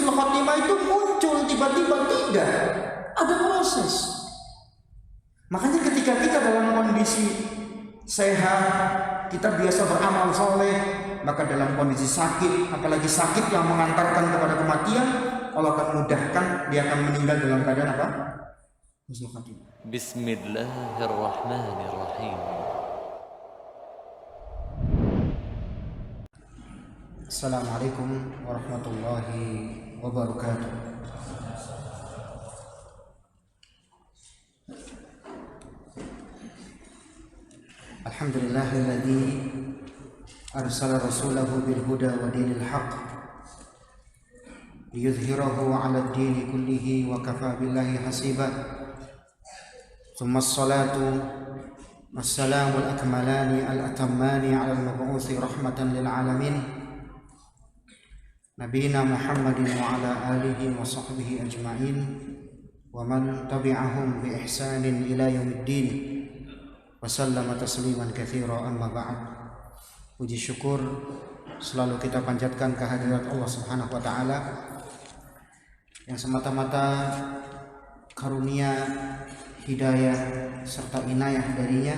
husnul khotimah itu muncul tiba-tiba, tidak. Ada proses. Makanya ketika kita dalam kondisi sehat, kita biasa beramal soleh, maka dalam kondisi sakit, apalagi sakit yang mengantarkan kepada kematian, Allah akan mudahkan, dia akan meninggal dalam keadaan apa? Husnul khotimah. Bismillahirrahmanirrahim. Assalamualaikum warahmatullahi wabarakatuh. Alhamdulillahilladzi arsala rasulahu bil huda wa dinil haqq liyudhhirahu 'ala ad-dini kullihi wa kafaa billahi hasiba. Tsumma as-salatu wassalamu al-akmalani al-atammani 'ala al-mab'uuthi rahmatan lil 'alamin nabiyina Muhammadin wa 'ala alihi wa sahbihi ajma'in wa man tabi'ahum bi ihsanin ila yaumiddin wa sallama tasliman katsira, amma ba'd. Puji syukur selalu kita panjatkan kehadirat Allah Subhanahu wa taala yang semata-mata karunia, hidayah serta inayah darinya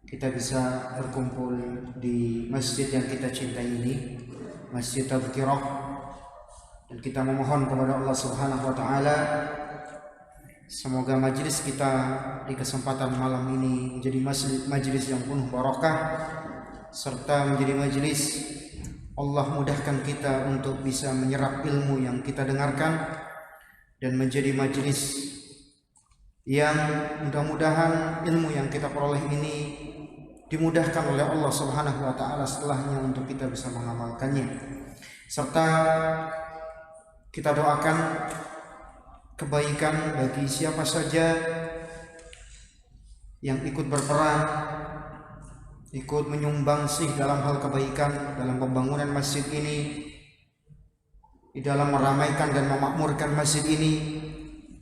kita bisa berkumpul di masjid yang kita cintai ini, Masjid Tadhkirah, dan kita memohon kepada Allah Subhanahu wa taala semoga majelis kita di kesempatan malam ini menjadi majelis yang penuh barakah, serta menjadi majelis Allah mudahkan kita untuk bisa menyerap ilmu yang kita dengarkan, dan menjadi majelis yang mudah-mudahan ilmu yang kita peroleh ini dimudahkan oleh Allah Subhanahu wa taala setelahnya untuk kita bisa mengamalkannya. Serta kita doakan kebaikan bagi siapa saja yang ikut berperan, ikut menyumbangsih dalam hal kebaikan dalam pembangunan masjid ini, di dalam meramaikan dan memakmurkan masjid ini.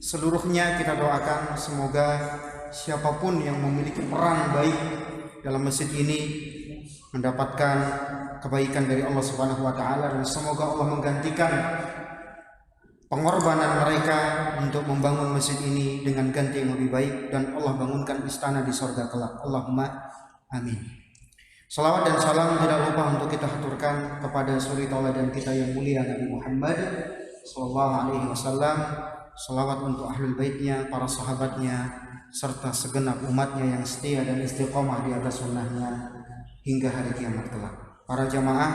Seluruhnya kita doakan semoga siapapun yang memiliki peran baik dalam masjid ini mendapatkan kebaikan dari Allah Subhanahu wa taala, dan semoga Allah menggantikan pengorbanan mereka untuk membangun masjid ini dengan ganti yang lebih baik, dan Allah bangunkan istana di surga kelak. Allahumma amin. Salawat dan salam tidak lupa untuk kita haturkan kepada suri tauladan kita yang mulia Nabi Muhammad sallallahu alaihi wasallam. Salawat untuk ahlul baitnya, para sahabatnya, serta segenap umatnya yang setia dan istiqomah di atas sunnahnya hingga hari kiamat kelak. Para jamaah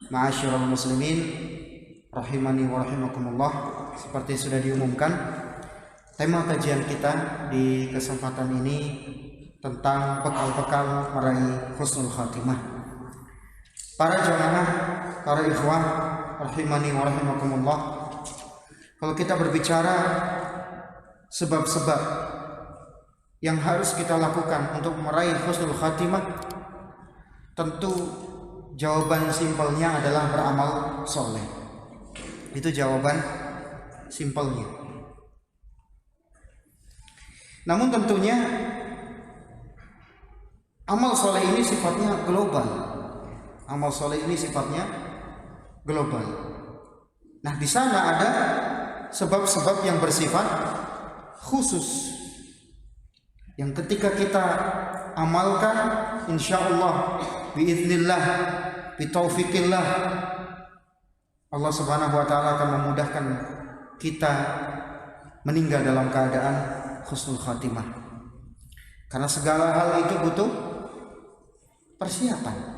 ma'asyiral muslimin rahimani wa rahimakumullah, seperti sudah diumumkan, tema kajian kita di kesempatan ini tentang bekal-bekal meraih husnul khatimah. Para jamaah, para ikhwah rahimani wa rahimakumullah, kalau kita berbicara sebab-sebab yang harus kita lakukan untuk meraih husnul khatimah, tentu jawaban simpelnya adalah beramal soleh. Itu jawaban simpelnya. Namun tentunya amal soleh ini sifatnya global. Amal soleh ini sifatnya global. Nah, di sana ada sebab-sebab yang bersifat khusus, yang ketika kita amalkan, insya Allah, biiznillah, bitaufikillah, Allah Subhanahu wa taala akan memudahkan kita meninggal dalam keadaan husnul khatimah. Karena segala hal itu butuh persiapan.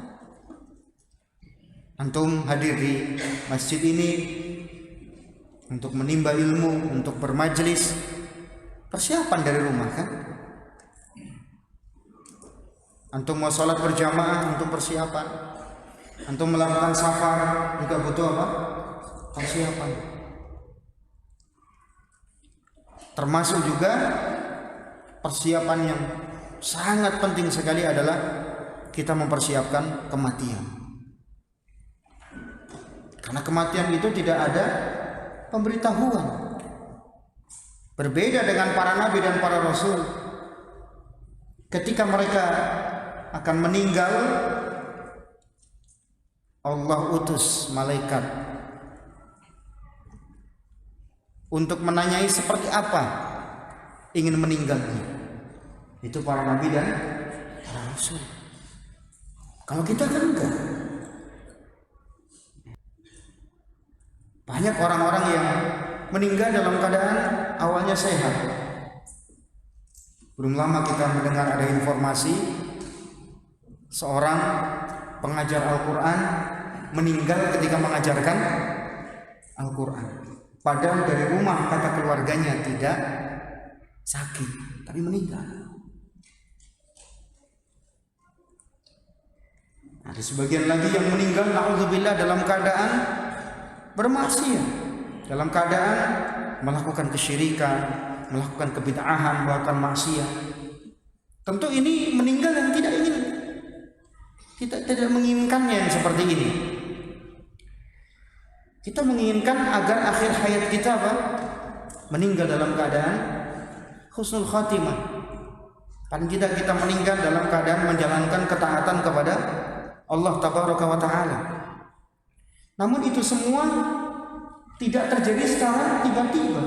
Antum hadir di masjid ini untuk menimba ilmu, untuk bermajelis, persiapan dari rumah kan? Antum mau sholat berjamaah untuk persiapan. Antum melakukan safar juga butuh apa? Persiapan. Termasuk juga persiapan yang sangat penting sekali adalah kita mempersiapkan kematian. Karena kematian itu tidak ada pemberitahuan. Berbeda dengan para nabi dan para rasul, ketika mereka akan meninggal, Allah utus malaikat untuk menanyai seperti apa ingin meninggalnya. Itu para nabi dan para rasul. Kalau kita kan enggak. Banyak orang-orang yang meninggal dalam keadaan awalnya sehat. Belum lama kita mendengar ada informasi seorang pengajar Al-Quran meninggal ketika mengajarkan Al-Quran. Padahal dari rumah kata keluarganya tidak sakit, tapi meninggal. Ada sebagian lagi yang meninggal na'udzubillah dalam keadaan bermaksiat, dalam keadaan melakukan kesyirikan, melakukan kebid'ahan, melakukan maksiat. Tentu ini meninggal yang tidak menginginkannya yang seperti ini. Kita menginginkan agar akhir hayat kita meninggal dalam keadaan husnul khatimah. Paling tidak kita meninggal dalam keadaan menjalankan ketaatan kepada Allah tabaraka wa ta'ala. Namun itu semua tidak terjadi secara tiba-tiba.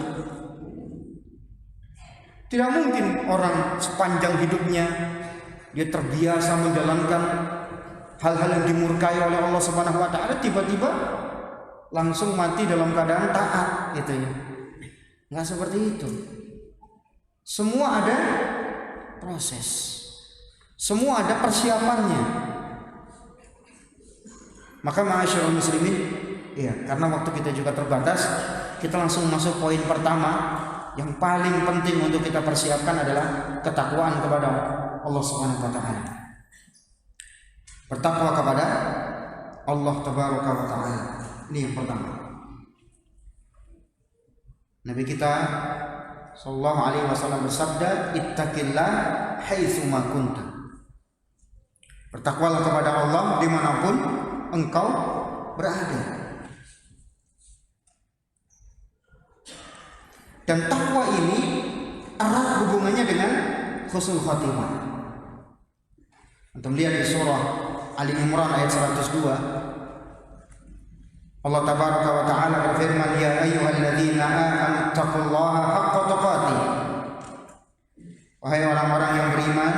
Tidak mungkin orang sepanjang hidupnya dia terbiasa menjalankan hal-hal yang dimurkai oleh Allah Subhanahu wa taala, tiba-tiba langsung mati dalam keadaan taat gitu ya. Enggak seperti itu. Semua ada proses. Semua ada persiapannya. Maka ma'asyiral muslimin, ya, karena waktu kita juga terbatas, kita langsung masuk poin pertama. Yang paling penting untuk kita persiapkan adalah ketakwaan kepada Allah Subhanahu wa taala. Bertakwa kepada Allah tabaraka wa taala. Ini yang pertama. Nabi kita sallallahu alaihi wasallam bersabda, "Ittaqillah haitsu ma kunta." Bertakwalah kepada Allah dimanapun engkau berada. Dan takwa ini erat hubungannya dengan husnul khatimah. Antum lihat di surah Ali Imran ayat 102. Allah tabaraka wa taala berfirman, "Ya ayyuhalladzina amanu taqullaha haqqa tuqatih." Wahai orang-orang yang beriman,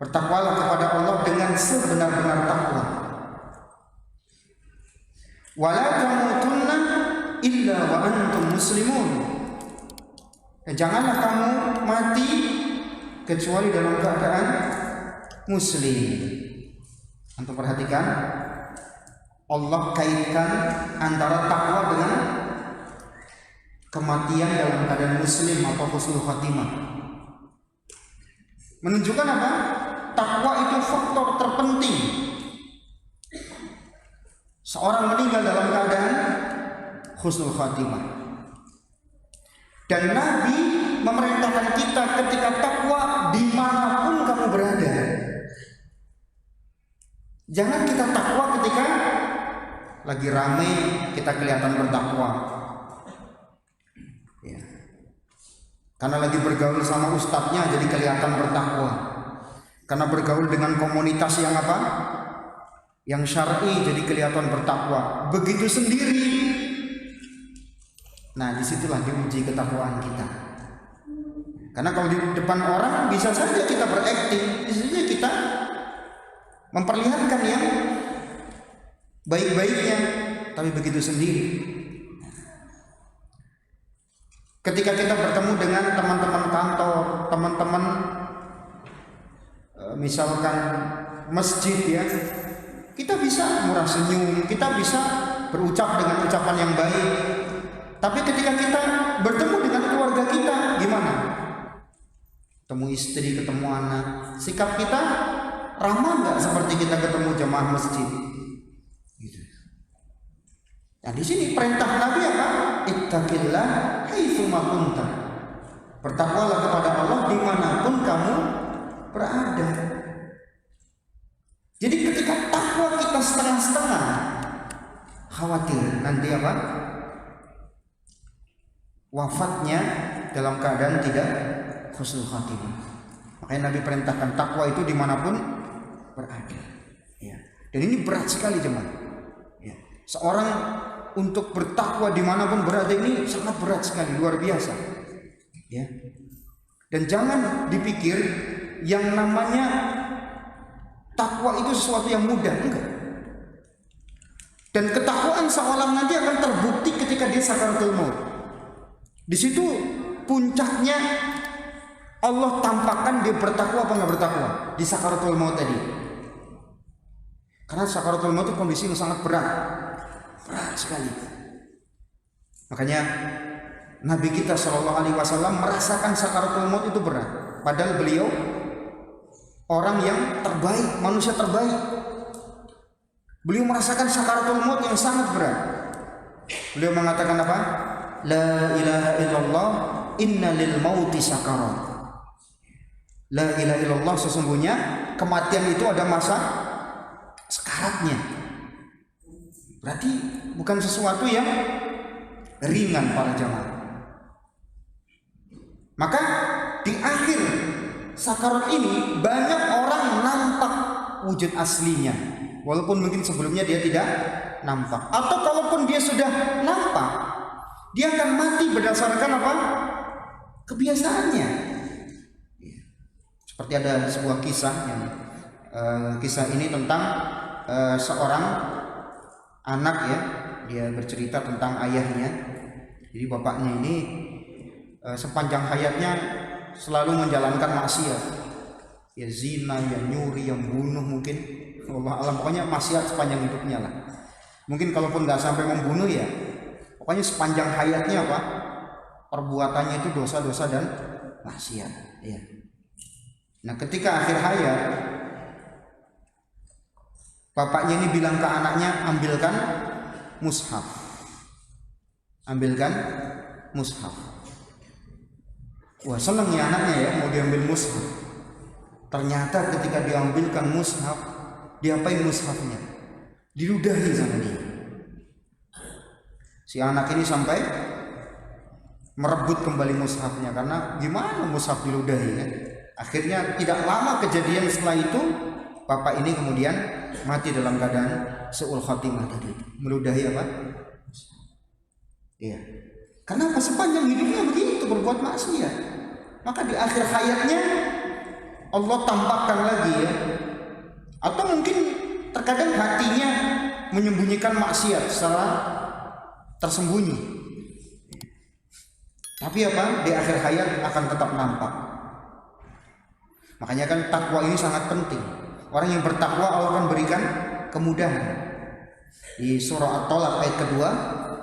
bertakwalah kepada Allah dengan sebenar-benar takwa. Wala tamutunna illa wa antum muslimun. Dan janganlah kamu mati kecuali dalam keadaan muslim. Antum perhatikan, Allah kaitkan antara takwa dengan kematian dalam keadaan muslim atau husnul khatimah. Menunjukkan apa? Takwa itu faktor terpenting. Seorang meninggal dalam keadaan husnul khatimah. Dan Nabi memerintahkan kita ketika takwa dimanapun kamu berada. Jangan kita takwa ketika lagi ramai kita kelihatan bertakwa, ya. Karena lagi bergaul sama ustadznya jadi kelihatan bertakwa. Karena bergaul dengan komunitas yang apa? Yang syar'i jadi kelihatan bertakwa. Begitu sendiri. Nah, disitulah diuji ketakwaan kita. Karena kalau di depan orang bisa saja kita berakting, bisa saja kita memperlihatkan yang baik-baiknya, tapi begitu sendiri. Ketika kita bertemu dengan teman-teman kantor, teman-teman misalkan masjid ya, kita bisa murah senyum, kita bisa berucap dengan ucapan yang baik. Tapi ketika kita bertemu dengan keluarga kita, gimana? Ketemu istri, ketemu anak, sikap kita ramah nggak seperti kita ketemu jamaah masjid? Gitu. Nah di sini perintah Nabi apa? Ittaqillah haitsu ma kunta. Bertakwalah kepada Allah dimanapun kamu berada. Jadi ketika takwa kita setengah-setengah, khawatir nanti apa? Wafatnya dalam keadaan tidak husnul khatimah. Makanya Nabi perintahkan takwa itu dimanapun berada. Ya. Dan ini berat sekali jemaah. Ya. Seorang untuk bertakwa dimanapun berada ini sangat berat sekali, luar biasa. Ya. Dan jangan dipikir yang namanya takwa itu sesuatu yang mudah, enggak. Dan ketakwaan seorang nanti akan terbukti ketika dia sakaratul maut. Di situ puncaknya Allah tampakkan dia bertakwa apa nggak bertakwa di sakaratul maut tadi. Karena sakaratul maut itu kondisi yang sangat berat sekali. Makanya Nabi kita Shallallahu Alaihi Wasallam merasakan sakaratul maut itu berat. Padahal beliau orang yang terbaik, manusia terbaik. Beliau merasakan sakaratul maut yang sangat berat. Beliau mengatakan apa? La ilaha illallah, inna lil mauti sakarat. La ilaha illallah, sesungguhnya kematian itu ada masa sekaratnya. Berarti bukan sesuatu yang ringan para jamaah. Maka di akhir sakarat ini banyak orang nampak wujud aslinya, walaupun mungkin sebelumnya dia tidak nampak. Atau kalaupun dia sudah nampak, dia akan mati berdasarkan apa? Kebiasaannya. Seperti ada sebuah kisah yang kisah ini tentang seorang anak, ya, dia bercerita tentang ayahnya. Jadi bapaknya ini sepanjang hayatnya selalu menjalankan maksiat, ya zina, ya nyuri, yang bunuh mungkin, Allah alam, pokoknya maksiat sepanjang hidupnya lah. Mungkin kalaupun nggak sampai membunuh, ya pokoknya sepanjang hayatnya apa perbuatannya itu dosa-dosa dan maksiat, ya. Nah ketika akhir hayat, bapaknya ini bilang ke anaknya, ambilkan mushaf. Wah, senang ya anaknya, ya, mau diambil mushaf. Ternyata ketika diambilkan mushaf, diapain mushafnya? Diludahi sama dia. Si anak ini sampai merebut kembali mushafnya, karena gimana mushaf diludahi, kan? Akhirnya tidak lama kejadian setelah itu, bapak ini kemudian mati dalam keadaan su'ul khotimah tadi, meludahi apa? Iya. Karena sepanjang hidupnya begitu berbuat maksiat. Maka di akhir hayatnya Allah tampakkan lagi, ya. Atau mungkin terkadang hatinya menyembunyikan maksiat secara tersembunyi. Tapi apa? Di akhir hayat akan tetap nampak. Makanya kan takwa ini sangat penting. Orang yang bertakwa Allah akan berikan kemudahan. Di surah At-Talaq ayat kedua,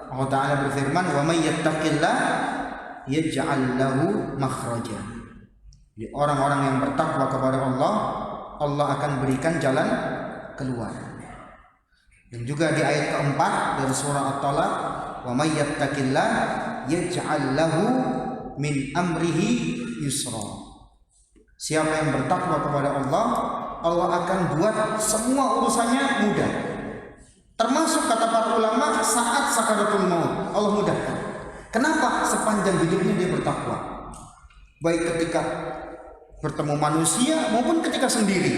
Allah Ta'ala berfirman, wa may yattaqillah yaj'al lahu makhraja. Jadi orang-orang yang bertakwa kepada Allah, Allah akan berikan jalan keluar. Dan juga di ayat keempat dari surah At-Talaq, wa may yattaqillah yaj'al lahu min amrihi yusra. Siapa yang bertakwa kepada Allah, Allah akan buat semua urusannya mudah. Termasuk kata para ulama saat sakaratul maut, Allah mudahkan. Kenapa? Sepanjang hidupnya dia bertakwa. Baik ketika bertemu manusia maupun ketika sendiri.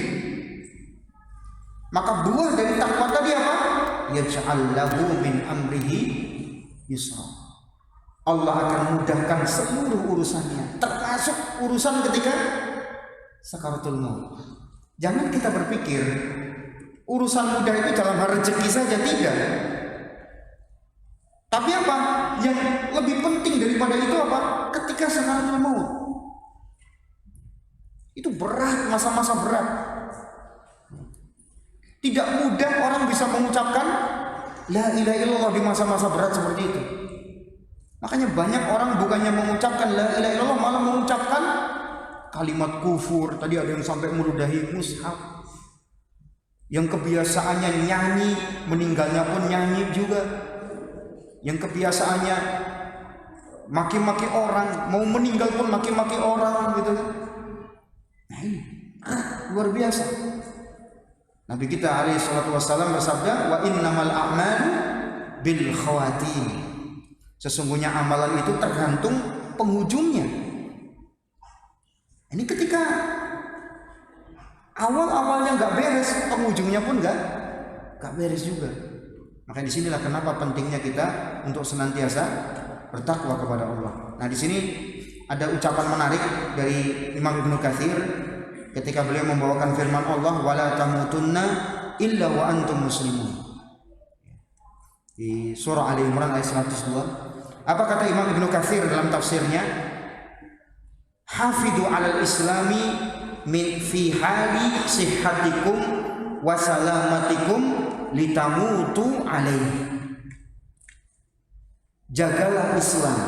Maka buah dari takwa tadi apa? Yaj'al lahu min amrihi yusra. Allah akan mudahkan seluruh urusannya, termasuk urusan ketika sakaratul maut. Jangan kita berpikir urusan mudah itu dalam hal rezeki saja, tidak. Tapi apa? Yang lebih penting daripada itu apa? Ketika sakaratul maut. Itu berat, masa-masa berat. Tidak mudah orang bisa mengucapkan la ilaha illallah di masa-masa berat seperti itu. Makanya banyak orang bukannya mengucapkan la ilaha illallah, malah mengucapkan kalimat kufur. Tadi ada yang sampai meludahi mushaf. Yang kebiasaannya nyanyi, meninggalnya pun nyanyi juga. Yang kebiasaannya maki-maki orang, mau meninggal pun maki-maki orang, gitu. Nah ini luar biasa. Nabi kita alaihi salatu wassalam bersabda, wa innamal a'malu bil khawatim. Sesungguhnya amalan itu tergantung penghujungnya. Ini ketika awal-awalnya nggak beres, penghujungnya pun nggak beres juga. Maka disinilah kenapa pentingnya kita untuk senantiasa bertakwa kepada Allah. Nah, di sini ada ucapan menarik dari Imam Ibnu Katsir ketika beliau membawakan firman Allah, wala tamutunna illa wa antum muslimun, di surah Ali Imran ayat 102. Apa kata Imam Ibnu Katsir dalam tafsirnya? Hafidu 'alal islami min fi hali sihhatikum wa salamatikum litamutu alaihi. Jagalah Islam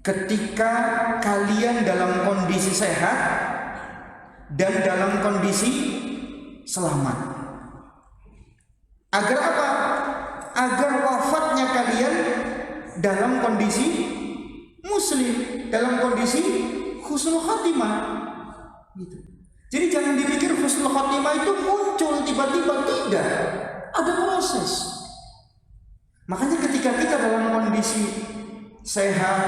ketika kalian dalam kondisi sehat dan dalam kondisi selamat. Agar apa? Agar wafatnya kalian dalam kondisi muslim, dalam kondisi husnul khatimah. Gitu. Jadi jangan dipikir husnul khatimah itu muncul tiba-tiba, tidak. Ada proses. Makanya ketika kita dalam kondisi sehat,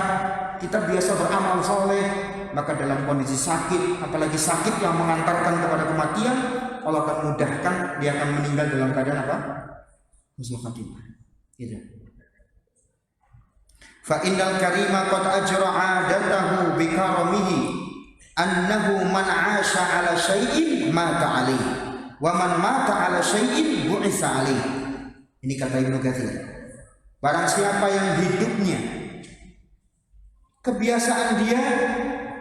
kita biasa beramal soleh, maka dalam kondisi sakit, apalagi sakit yang mengantarkan kepada kematian, Allah akan mudahkan, dia akan meninggal dalam keadaan apa? Husnul khatimah. Gitu. Fa innal karima qad ajra 'adatahu bi karamihi annahu man 'asha 'ala syai'in mata 'alaihi wa man mata 'ala syai'in bu'itsa 'alaihi. Ini kata Ibnu Katsir. Barang siapa yang hidupnya kebiasaan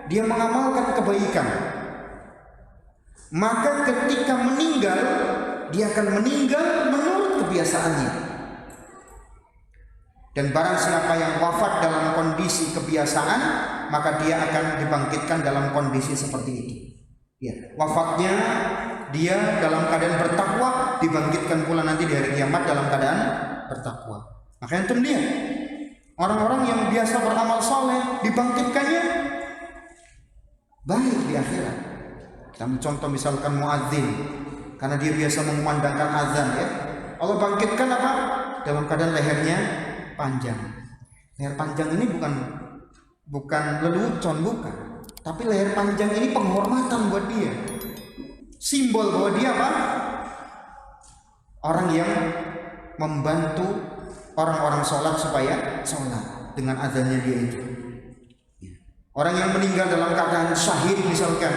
dia mengamalkan kebaikan, maka ketika meninggal dia akan meninggal menurut kebiasaannya. Dan barang siapa yang wafat dalam kondisi kebiasaan, maka dia akan dibangkitkan dalam kondisi seperti itu. Ya, wafatnya dia dalam keadaan bertakwa, dibangkitkan pula nanti di hari kiamat dalam keadaan bertakwa. Makanya antum lihat orang-orang yang biasa beramal soleh, dibangkitkannya baik di akhirat. Kita mencontoh misalkan muadzin, karena dia biasa mengumandangkan azan, ya, Allah bangkitkan apa? Dalam keadaan lehernya panjang. Leher panjang ini bukan lelucon, bukan. Tapi leher panjang ini penghormatan buat dia. Simbol bahwa dia apa? Orang yang membantu orang-orang sholat supaya sholat dengan azannya dia itu. Orang yang meninggal dalam keadaan syahid misalkan,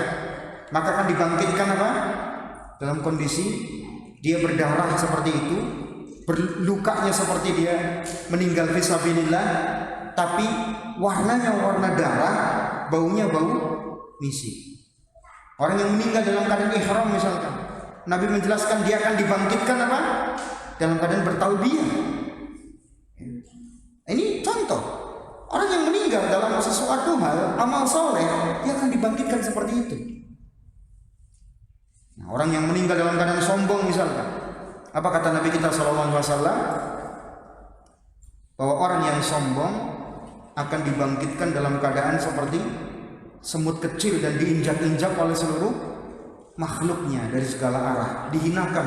maka akan dibangkitkan apa? Dalam kondisi dia berdarah seperti itu, berlukanya seperti dia meninggal fisabilillah, tapi warnanya warna darah, baunya bau misi. Orang yang meninggal dalam keadaan ihram misalkan, Nabi menjelaskan dia akan dibangkitkan apa? Dalam keadaan bertalbiyah. Ini contoh orang yang meninggal dalam sesuatu hal amal soleh, dia akan dibangkitkan seperti itu. Nah, orang yang meninggal dalam keadaan sombong misalkan, apa kata Nabi kita SAW? Bahwa orang yang sombong akan dibangkitkan dalam keadaan seperti semut kecil dan diinjak-injak oleh seluruh makhluknya dari segala arah, dihinakan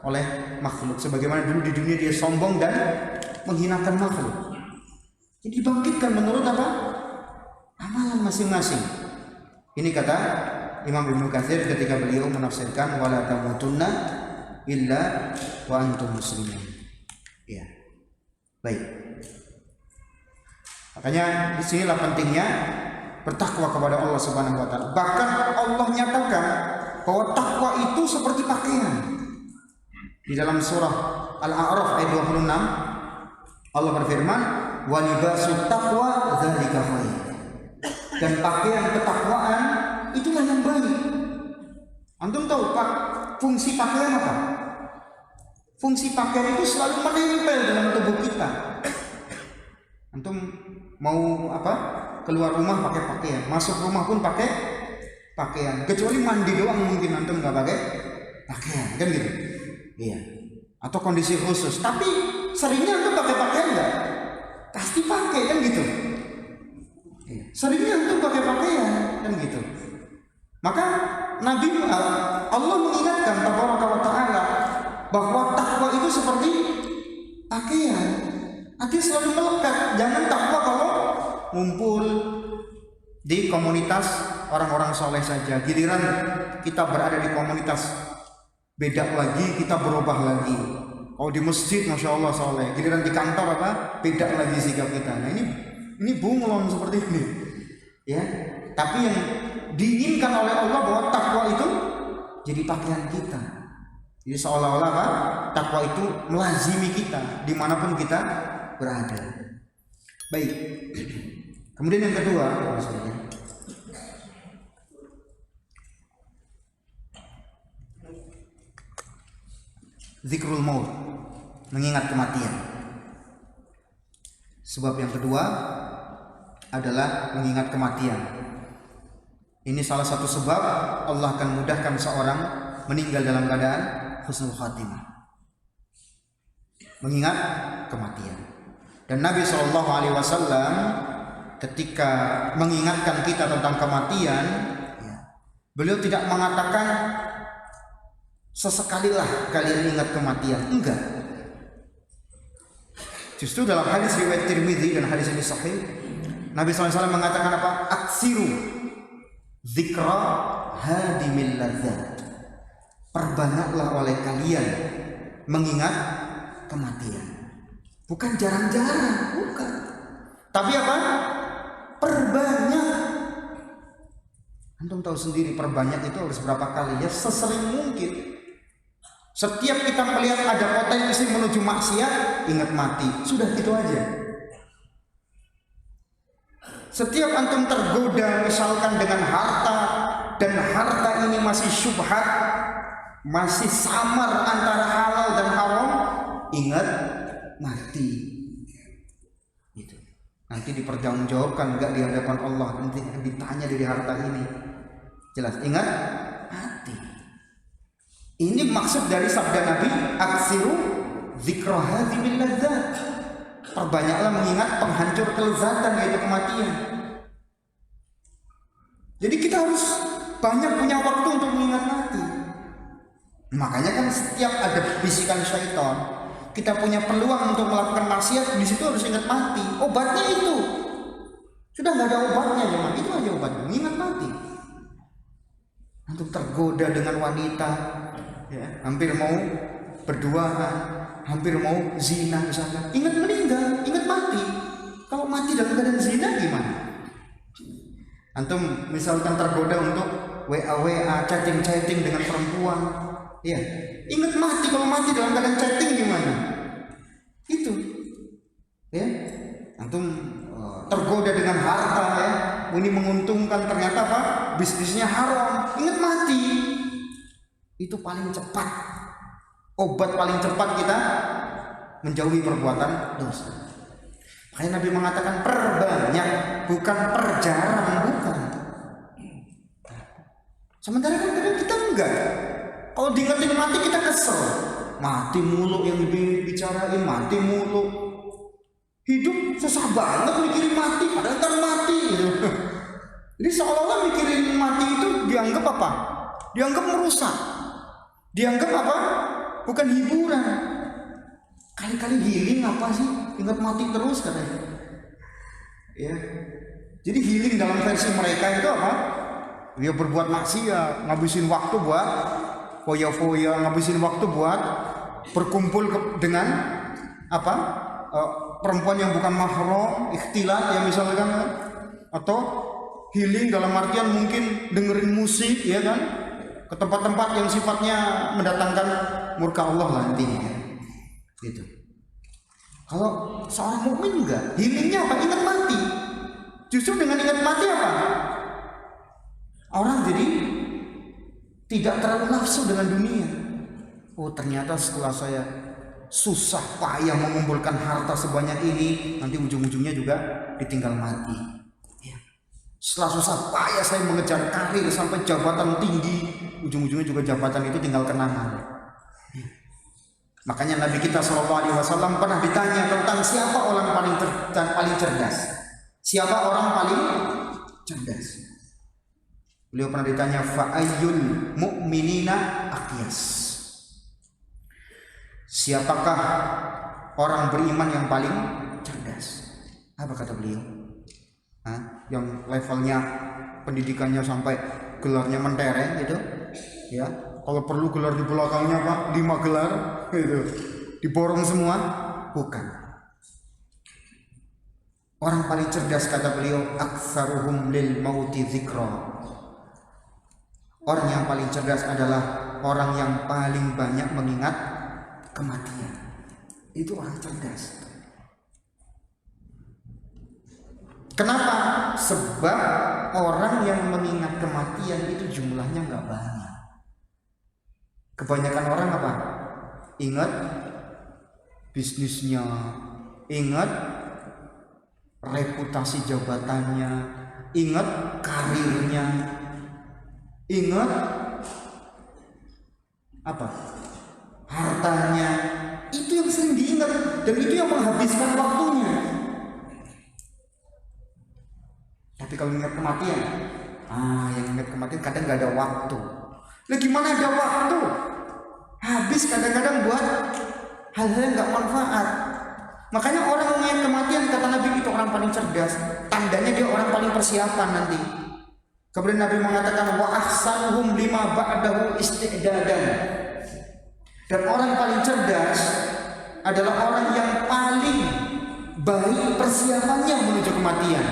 oleh makhluk. Sebagaimana dulu di dunia dia sombong dan menghinakan makhluk. Jadi dibangkitkan menurut apa? Amalan masing-masing. Ini kata Imam Ibnu Katsir ketika beliau menafsirkan wala tamutunna illa wa antum muslimun. Ya. Baik. Makanya disinilah pentingnya bertakwa kepada Allah Subhanahu wa taala. Bahkan Allah nyatakan bahwa takwa itu seperti pakaian. Di dalam surah Al-A'raf ayat 26 Allah berfirman, "Wa libasut taqwa dzalika khair." Dan pakaian ketakwaan itulah yang baik. Antum tahu Pak, fungsi pakaian apa? Fungsi pakaian itu selalu menempel dalam tubuh kita. Antum mau apa? Keluar rumah pakai pakaian, masuk rumah pun pakai pakaian. Kecuali mandi doang mungkin antum nggak pakai pakaian, kan gitu. Iya. Atau kondisi khusus. Tapi seringnya antum pakai pakaian nggak? Pasti pakai, kan gitu. Iya. Seringnya antum pakai pakaian, kan gitu. Maka Nabi Allah mengingatkan Taala bahwa takwa itu seperti pakaian. Artinya selalu melekat. Jangan takwa kalau ngumpul di komunitas orang-orang soleh saja. Giliran kita berada di komunitas beda lagi, kita berubah lagi. Oh di masjid masya Allah soleh, giliran di kantor beda lagi sikap kita. Nah ini bunglon seperti ini, ya. Tapi yang diinginkan oleh Allah bahwa takwa itu jadi pakaian kita. Jadi seolah-olah takwa itu melazimi kita dimanapun kita berada. Baik. Kemudian yang kedua, zikrul maut, mengingat kematian. Sebab yang kedua adalah mengingat kematian. Ini salah satu sebab Allah akan mudahkan seorang meninggal dalam keadaan husnul khatimah, mengingat kematian. Dan Nabi SAW ketika mengingatkan kita tentang kematian, beliau tidak mengatakan sesekalilah kalian ingat kematian, enggak. Justru dalam hadis riwayat Tirmidzi dan hadis ini sahih, Nabi SAW mengatakan apa? Aksiru zikra hadimil ladzat. Perbanyaklah oleh kalian mengingat kematian. Bukan jarang-jarang, bukan. Tapi apa? Perbanyak. Antum tahu sendiri perbanyak itu harus berapa kali? Ya sesering mungkin. Setiap kita melihat ada potensi menuju maksiat, ingat mati. Sudah gitu aja. Setiap antum tergoda misalkan dengan harta, dan harta ini masih syubhat, masih samar antara halal dan haram, ingat mati. Itu nanti dipertanggungjawabkan enggak di hadapan Allah, nanti ditanya dari harta ini. Jelas, ingat mati. Ini maksud dari sabda Nabi, aksiru zikra hadimil ladzat. Perbanyaklah mengingat penghancur kelezatan, yaitu kematian. Jadi kita harus banyak punya waktu untuk mengingat mati. Makanya kan setiap ada bisikan syaitan, kita punya peluang untuk melakukan maksiat, di situ harus ingat mati. Obatnya itu sudah nggak ada obatnya, cuma itu aja obatnya, mengingat mati. Untuk tergoda dengan wanita, ya, hampir mau berduaan, hampir mau zina misalnya, ingat meninggal, ingat mati. Kalau mati dalam keadaan zina gimana? Antum misalkan tergoda untuk WA, chatting dengan perempuan, ya, ingat mati. Kalau mati dalam keadaan chatting gimana? Itu, ya. Antum tergoda dengan harta, ya, ini menguntungkan, ternyata apa? Bisnisnya haram, ingat mati. Itu paling cepat, obat paling cepat kita menjauhi perbuatan dosa. Makanya Nabi mengatakan perbanyak, bukan perjarang, bukan. Sementara kan kadang kita enggak. Kalau diingetin mati kita kesel. Mati mulu yang dibicarain, mati mulu. Hidup susah banget mikirin mati, padahal kan mati gitu. Jadi seolah-olah mikirin mati itu dianggap apa? Dianggap merusak. Dianggap apa? Bukan hiburan. Kali-kali healing apa sih? Ingat mati terus katanya. Ya. Jadi healing dalam versi mereka itu apa? Dia berbuat maksiat, ngabisin waktu buat foya-foya, ngabisin waktu buat berkumpul dengan apa? Perempuan yang bukan mahram, ikhtilat ya misalkan, atau healing dalam artian mungkin dengerin musik, ya kan? Ke tempat-tempat yang sifatnya mendatangkan murka Allah nantinya. Gitu. Kalau seorang mukmin enggak, healingnya apa? Ingat mati. Justru dengan ingat mati apa? Orang jadi tidak terlalu nafsu dengan dunia. Oh ternyata setelah saya susah payah mengumpulkan harta sebanyak ini, nanti ujung-ujungnya juga ditinggal mati. Ya. Setelah susah payah saya mengejar karir sampai jabatan tinggi, ujung-ujungnya juga jabatan itu tinggal kenangan. Ya. Makanya Nabi kita SAW pernah ditanya tentang siapa orang paling cerdas. Siapa orang paling cerdas? Beliau pernah ditanya fa'ayyul mu'minina aqyas. Siapakah orang beriman yang paling cerdas? Apa kata beliau? Yang levelnya pendidikannya sampai gelarnya mentereng gitu, ya, Kalau perlu gelar di belakangnya Pak, 5 gelar gitu. Diborong semua, bukan. Orang paling cerdas kata beliau, aktsaruhum lil mauti dzikra. Orang yang paling cerdas adalah orang yang paling banyak mengingat kematian. Itu orang cerdas. Kenapa? Sebab orang yang mengingat kematian itu jumlahnya nggak banyak. Kebanyakan orang apa? Ingat bisnisnya, ingat reputasi jabatannya, ingat karirnya, ingat apa? Hartanya. Itu yang sering diingat dan itu yang menghabiskan waktunya. Tapi kalau ingat kematian, yang ingat kematian kadang nggak ada waktu. Lah gimana ada waktu? Habis kadang-kadang buat hal-hal yang nggak manfaat. Makanya orang yang ingat kematian kata Nabi itu orang paling cerdas. Tandanya dia orang paling persiapan nanti. Kemudian Nabi mengatakan wa ahsanuhum lima ba'dahu isti'dadan. Dan orang paling cerdas adalah orang yang paling baik persiapannya menuju kematian.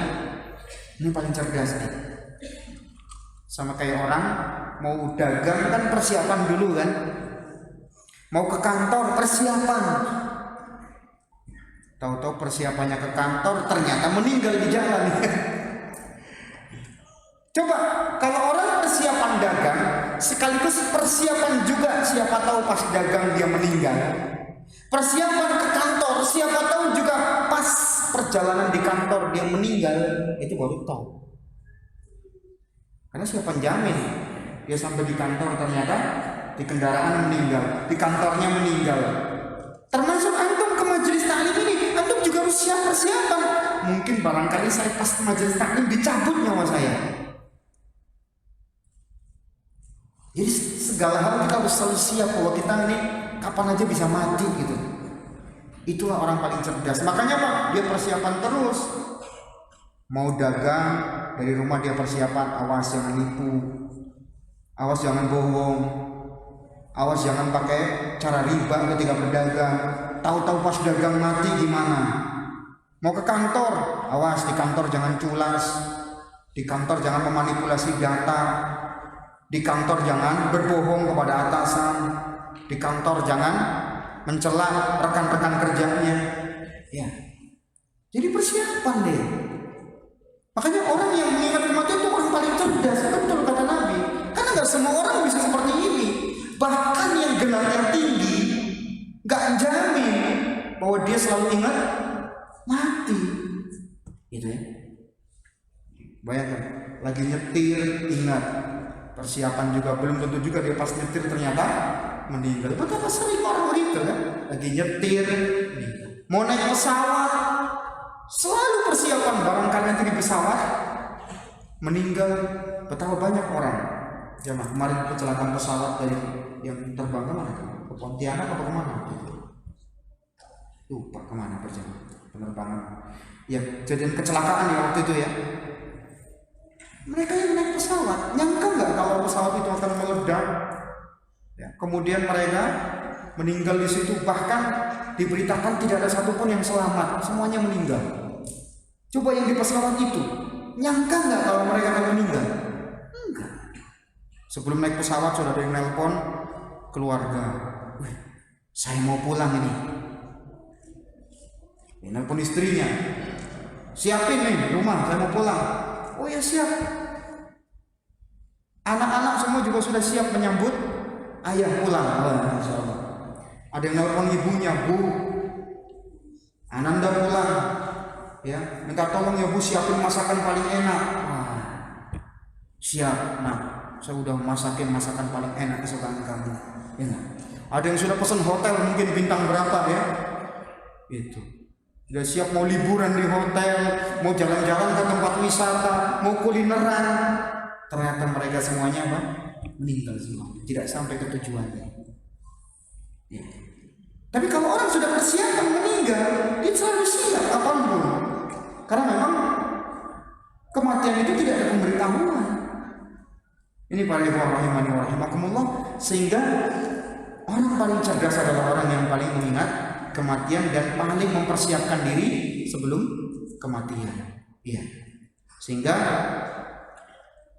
Ini paling cerdas nih. Sama kayak orang mau dagang kan persiapan dulu kan. Mau ke kantor persiapan. Tahu-tahu persiapannya ke kantor ternyata meninggal di jalan. Coba kalau orang persiapan dagang sekaligus persiapan juga, siapa tahu pas dagang dia meninggal. Persiapan ke kantor siapa tahu juga pas perjalanan di kantor dia meninggal, itu baru tahu. Karena siapa jamin dia sampai di kantor ternyata di kendaraan meninggal, di kantornya meninggal. Termasuk antum ke majelis taklim ini, antum juga harus siap persiapan. Mungkin barangkali saya pas ke majelis taklim dicabut nyawa saya. Jadi segala hal kita harus selalu siap bahwa kita ini kapan aja bisa mati gitu. Itulah orang paling cerdas. Makanya Pak, dia persiapan terus. Mau dagang dari rumah dia persiapan, awas jangan nipu, awas jangan bohong, awas jangan pakai cara riba ketika berdagang. Tahu-tahu pas dagang mati gimana? Mau ke kantor, awas di kantor jangan culas, di kantor jangan memanipulasi data, di kantor jangan berbohong kepada atasan, di kantor jangan mencela rekan-rekan kerjanya. Ya. Jadi persiapan deh. Makanya orang yang mengingat kematian itu orang paling cerdas. Betul kata Nabi. Karena nggak semua orang bisa seperti ini. Bahkan yang gelarnya tinggi nggak jamin bahwa dia selalu ingat mati. Gitu ya. Bayangkan lagi nyetir ingat. Persiapan juga belum tentu juga dia pas nyetir ternyata meninggal. Betapa sering orang begitu kan? Lagi nyetir meninggal. Mau naik pesawat selalu persiapan, barangkali nanti di pesawat meninggal. Betapa banyak orang. Jamaah kemarin kecelakaan pesawat dari yang terbang kemana? Ke Pontianak atau kemana? Lupa kemana perjalanan penerbangan. Ya kejadian kecelakaan ya waktu itu ya. Mereka yang naik pesawat nyangka nggak kalau pesawat itu akan meledak? Ya, kemudian mereka meninggal di situ, bahkan diberitakan tidak ada satupun yang selamat, semuanya meninggal. Coba yang di pesawat itu nyangka nggak kalau mereka akan meninggal? Enggak. Sebelum naik pesawat sudah ada yang nelpon keluarga, saya mau pulang ini. Ya, nelpon istrinya, siapin nih rumah, saya mau pulang. Oh ya siap. Anak-anak semua juga sudah siap menyambut ayah pulang. Masya Allah. Ada yang nelpon ibunya, Bu, Ananda pulang. Ya, minta tolong ya Bu, siapin masakan paling enak. Siap. Nah, saya udah masakin masakan paling enak kesukaan kamu. Ya, ada yang sudah pesan hotel mungkin bintang berapa ya? Itu. Sudah siap mau liburan di hotel, mau jalan-jalan ke tempat wisata, mau kulineran. Ternyata mereka semuanya apa? Meninggal semua, tidak sampai ke tujuannya. Ya. Tapi kalau orang sudah persiapan meninggal, dia selalu siap apapun. Karena memang kematian itu tidak ada pemberitahuan. Ini para ikhwah rahimani wa rahimakumullah, sehingga orang paling cerdas adalah orang yang paling mengingat kematian dan paling mempersiapkan diri sebelum kematian. Iya. Sehingga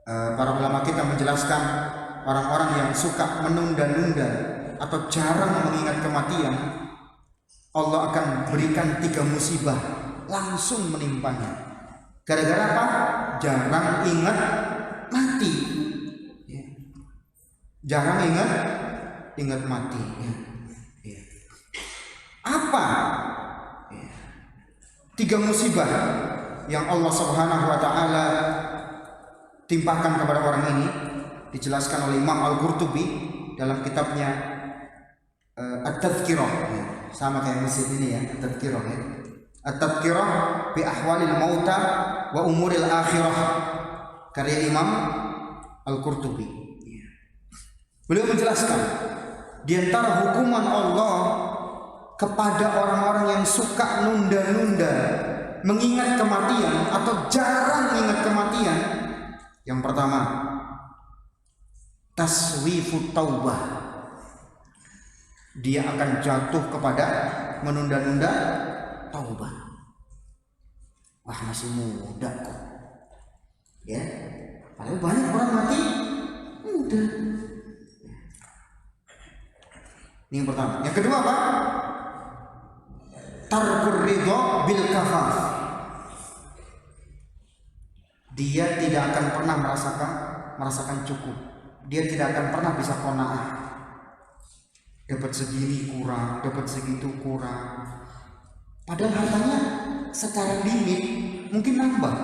para ulama kita menjelaskan orang-orang yang suka menunda-nunda atau jarang mengingat kematian, Allah akan berikan 3 musibah langsung menimpanya. Gara-gara apa? Jarang ingat mati. Ya. Jarang ingat mati. Ya. Ya. Apa? Ya. 3 musibah yang Allah Subhanahu wa taala timpakan kepada orang ini dijelaskan oleh Imam Al-Qurtubi dalam kitabnya At-Tadhkirah, sama kayak masjid ini ya, At-Tadhkirah ya. At-Tadhkirah bi ahwalil mauta wa umuril akhirah, karya Imam Al-Qurtubi. Beliau menjelaskan di antara hukuman Allah kepada orang-orang yang suka nunda-nunda mengingat kematian atau jarang ingat kematian, yang pertama, taswifut taubah. Dia akan jatuh kepada menunda-nunda taubah. Wah, masih muda kok. Ya. Padahal banyak orang mati muda. Ini yang pertama. Yang kedua apa? Tarkur ridho bil kafaf. Dia tidak akan pernah merasakan cukup. Dia tidak akan pernah bisa qanaah. Dapat segini kurang, dapat segitu kurang. Padahal hartanya secara limit mungkin nambah,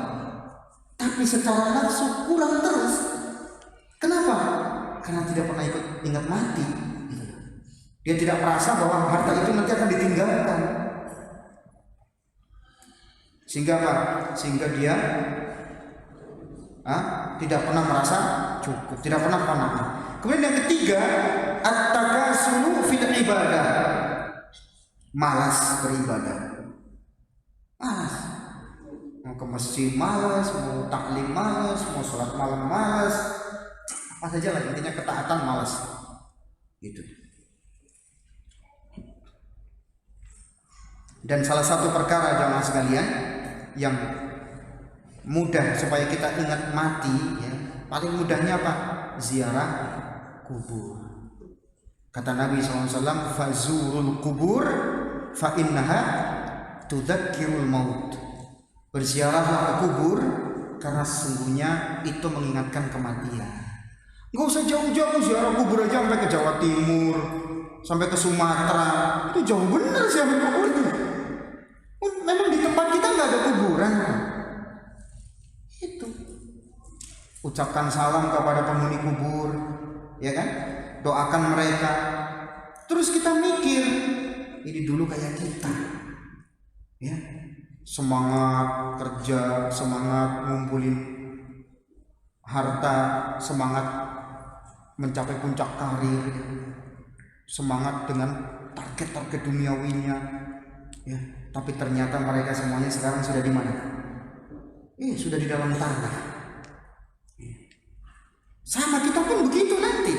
tapi secara nafsu kurang terus. Kenapa? Karena tidak pernah ingat mati. Dia tidak merasa bahwa harta itu nanti akan ditinggalkan. Sehingga apa? Sehingga dia tidak pernah merasa cukup, tidak pernah qanaah. Kemudian yang ketiga, at-takasulu fil ibadah. Malas beribadah. Malas. Mau ke masjid malas, mau taklim malas, mau sholat malam malas. Apa saja lah, intinya ketaatan malas. Gitu. Dan salah satu perkara jamaah sekalian yang mudah supaya kita ingat mati ya, paling mudahnya apa? Ziarah kubur. Kata Nabi SAW, fazurul kubur fa innaha tudzakirul maut. Berziarahlah ke kubur karena sesungguhnya itu mengingatkan kematian. Enggak usah jauh-jauh, ziarah kubur aja sampai ke Jawa Timur, sampai ke Sumatera. Itu jauh benar ziarah kubur itu. Memang di tempat kita nggak ada kuburan. Itu. Ucapkan salam kepada penghuni kubur, ya kan? Doakan mereka. Terus kita mikir, ini dulu kayak kita, ya, semangat kerja, semangat ngumpulin harta, semangat mencapai puncak karir, semangat dengan target-target duniawinya, ya. Tapi ternyata mereka semuanya sekarang sudah di mana? Sudah di dalam tanah. Sama kita pun begitu nanti.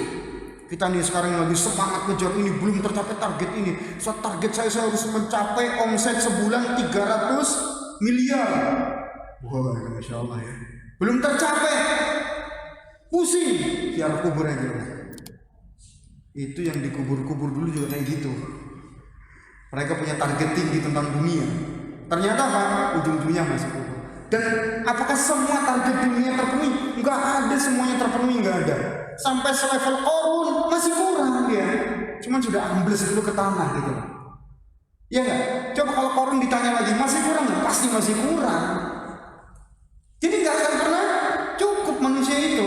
Kita nih sekarang lagi semangat ngejar ini, belum tercapai target ini. So, target saya harus mencapai omset sebulan 300 miliar. Wah, Masya Allah ya. Belum tercapai. Pusing. Ziarah kubur aja. Itu yang dikubur-kubur dulu juga kayak gitu. Mereka punya target tinggi tentang dunia. Ternyata apa? Ujung-ujungnya masuk kubur. Dan apakah semua target dunia terpenuhi? Enggak ada semuanya terpenuhi, enggak ada. Sampai selevel Qarun masih kurang dia. Cuman sudah ambles dulu ke tanah gitu. Ya enggak? Coba kalau Qarun ditanya lagi, masih kurang enggak? Pasti masih kurang. Jadi enggak akan pernah cukup manusia itu,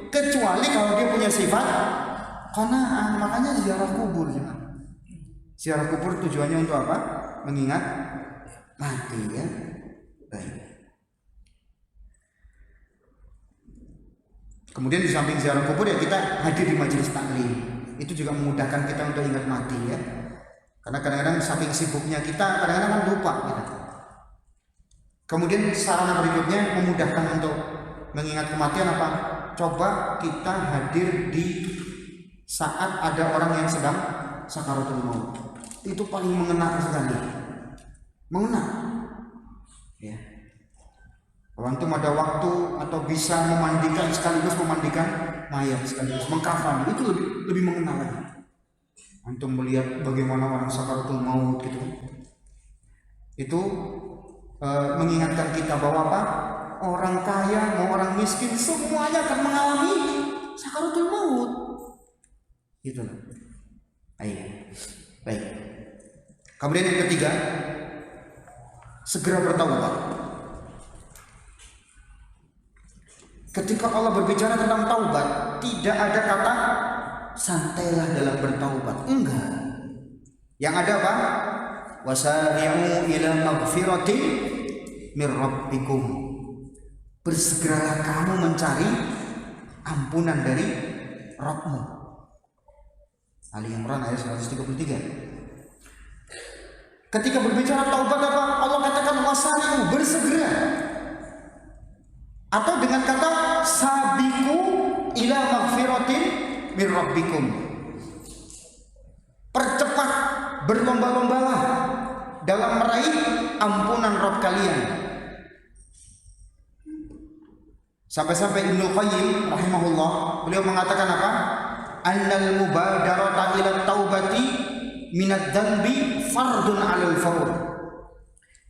kecuali kalau dia punya sifat qanaah. Makanya ziarah kubur ya. Ziarah kubur tujuannya untuk apa? Mengingat mati ya. Baik. Kemudian di samping ziarah kubur ya kita hadir di majelis taklim. Itu juga memudahkan kita untuk ingat mati ya. Karena kadang-kadang saking sibuknya kita kadang-kadang kan lupa kita. Kemudian sarana berikutnya memudahkan untuk mengingat kematian apa? coba kita hadir di saat ada orang yang sedang sakaratul maut. Itu paling mengena sekali. Mengena. Ya. Kalau antum ada waktu atau bisa memandikan sekaligus memandikan mayat sekaligus mengkafan, itu lebih mengena lagi. Antum melihat bagaimana orang sakaratul maut gitu. Itu mengingatkan kita bahwa apa? Orang kaya mau orang miskin semuanya akan mengalami sakaratul maut. Gitu loh. Baik. Kemudian yang ketiga, segera bertaubat. Ketika Allah berbicara tentang taubat, tidak ada kata santailah dalam bertaubat. Enggak. Yang ada apa? Wasari'u ila maghfiratin mir rabbikum. Bersegeralah kamu mencari ampunan dari Rabbmu. Ali Imran ayat 133. Ketika berbicara taubat apa? Allah katakan wasari'u, bersegera. Atau dengan kata sabiqu ila maghfiratin mir rabbikum. Percepat, berlomba-lombalah dalam meraih ampunan Rabb kalian. Sampai-sampai Ibnu Qayyim rahimahullah, beliau mengatakan apa? Annal mubadarata ila taubati minad dzanbi fardun 'alal fawr.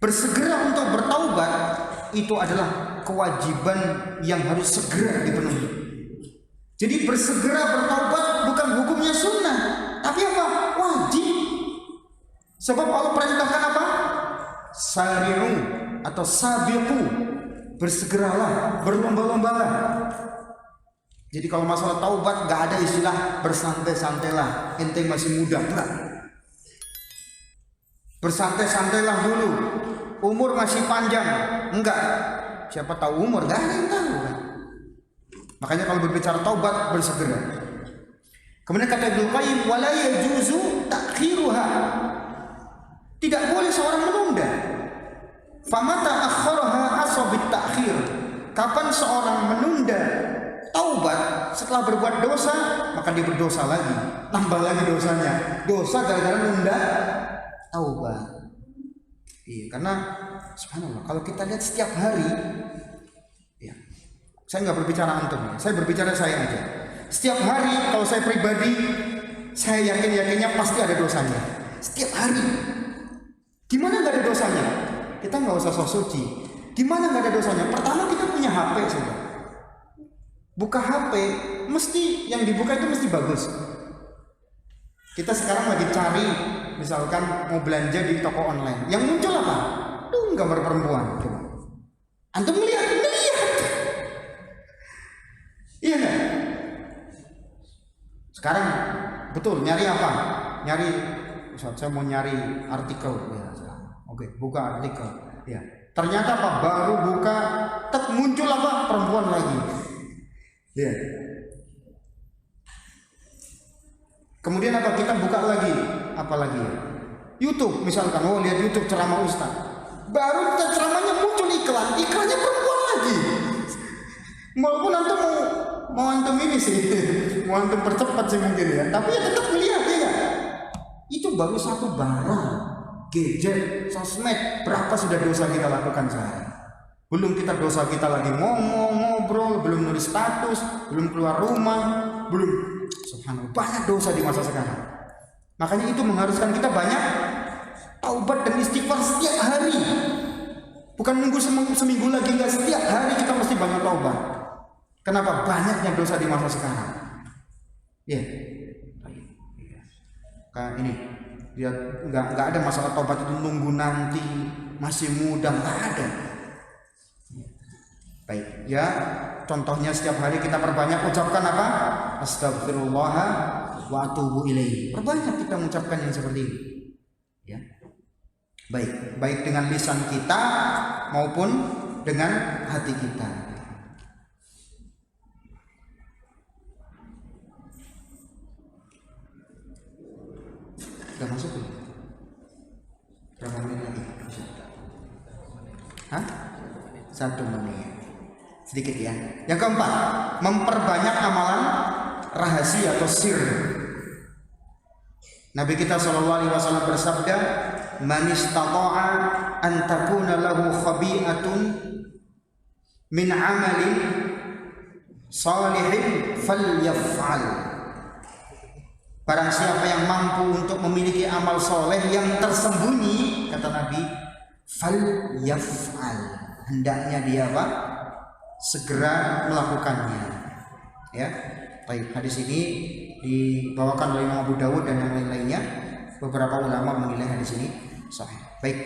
Bersegera untuk bertaubat itu adalah kewajiban yang harus segera dipenuhi. Jadi bersegera bertaubat bukan hukumnya sunnah, tapi apa? Wajib. Sebab Allah perintahkan apa? Sari'u atau sabiqu, bersegeralah, berlomba-lombalah. Jadi kalau masalah taubat gak ada istilah bersantai-santailah, ente masih muda, enggak. Bersantai-santailah dulu, umur masih panjang, enggak. Siapa tahu umur, gak ada yang tahu kan. Makanya kalau berbicara taubat, bersegera. Kemudian kata Ibnu Qayyim, wala yajuzu ta'khiruha. Tidak boleh seorang menunda. Famata akharaha asabit ta'khir. Kapan seorang menunda taubat setelah berbuat dosa, maka dia berdosa lagi, tambah lagi dosanya. Dosa gara-gara nunda taubat. Iya, karena subhanallah, kalau kita lihat setiap hari, ya, saya nggak berbicara antum, saya berbicara saya aja. Setiap hari kalau saya pribadi, saya yakinnya pasti ada dosanya. Setiap hari. Gimana nggak ada dosanya? Kita nggak usah sok suci. Gimana nggak ada dosanya? Pertama kita punya HP sudah. Buka HP, mesti yang dibuka itu mesti bagus. Kita sekarang lagi cari, misalkan mau belanja di toko online, yang muncul apa? Gambar perempuan. Coba. Antum melihat. Iya nggak? Sekarang betul nyari apa? Nyari, saya mau nyari artikel. Ya, oke, buka artikel. Ya, ternyata apa? Baru buka, muncul apa? Perempuan lagi. Ya. Kemudian apa? Kita buka lagi, apa lagi? YouTube misalkan, lihat YouTube ceramah Ustaz. Baru ceramahnya muncul iklannya perempuan lagi. Walaupun antum mau antum ini sih, mau antum percepat sih mungkin ya, tapi ya tetap melihat ya. Itu baru satu barang, gadget, sosmed, berapa sudah dosa kita lakukan sehari. Belum kita dosa kita lagi ngomong, ngobrol, belum nulis status, belum keluar rumah, belum, subhanallah, banyak dosa di masa sekarang. Makanya itu mengharuskan kita banyak taubat dan istighfar setiap hari. Bukan nunggu seminggu lagi, enggak, setiap hari kita mesti banyak taubat. Kenapa? Banyaknya dosa di masa sekarang. Ya. Kayak ini, dia enggak ada masalah taubat itu nunggu nanti, masih muda, enggak ada. Baik, ya, contohnya setiap hari kita perbanyak ucapkan apa? Astagfirullah wa atubu ilaihi. Perbanyak kita mengucapkan yang seperti ini. Ya. Baik dengan lisan kita maupun dengan hati kita. Sudah masuk belum? Berapa menit lagi? Hah? 1 menit. sedikit ya. Yang keempat, memperbanyak amalan rahasia atau sir. Nabi kita SAW bersabda, "Man istata'a an takuna lahu khabi'atun min 'amalin salihin falyaf'al." Barang siapa yang mampu untuk memiliki amal soleh yang tersembunyi, kata Nabi, falyaf'al, hendaknya dia apa? Segera melakukannya. Ya. Baik, hadis ini dibawakan oleh Imam Abu Dawud dan yang lain-lainnya. Beberapa ulama menilai hadis ini sahih. Baik,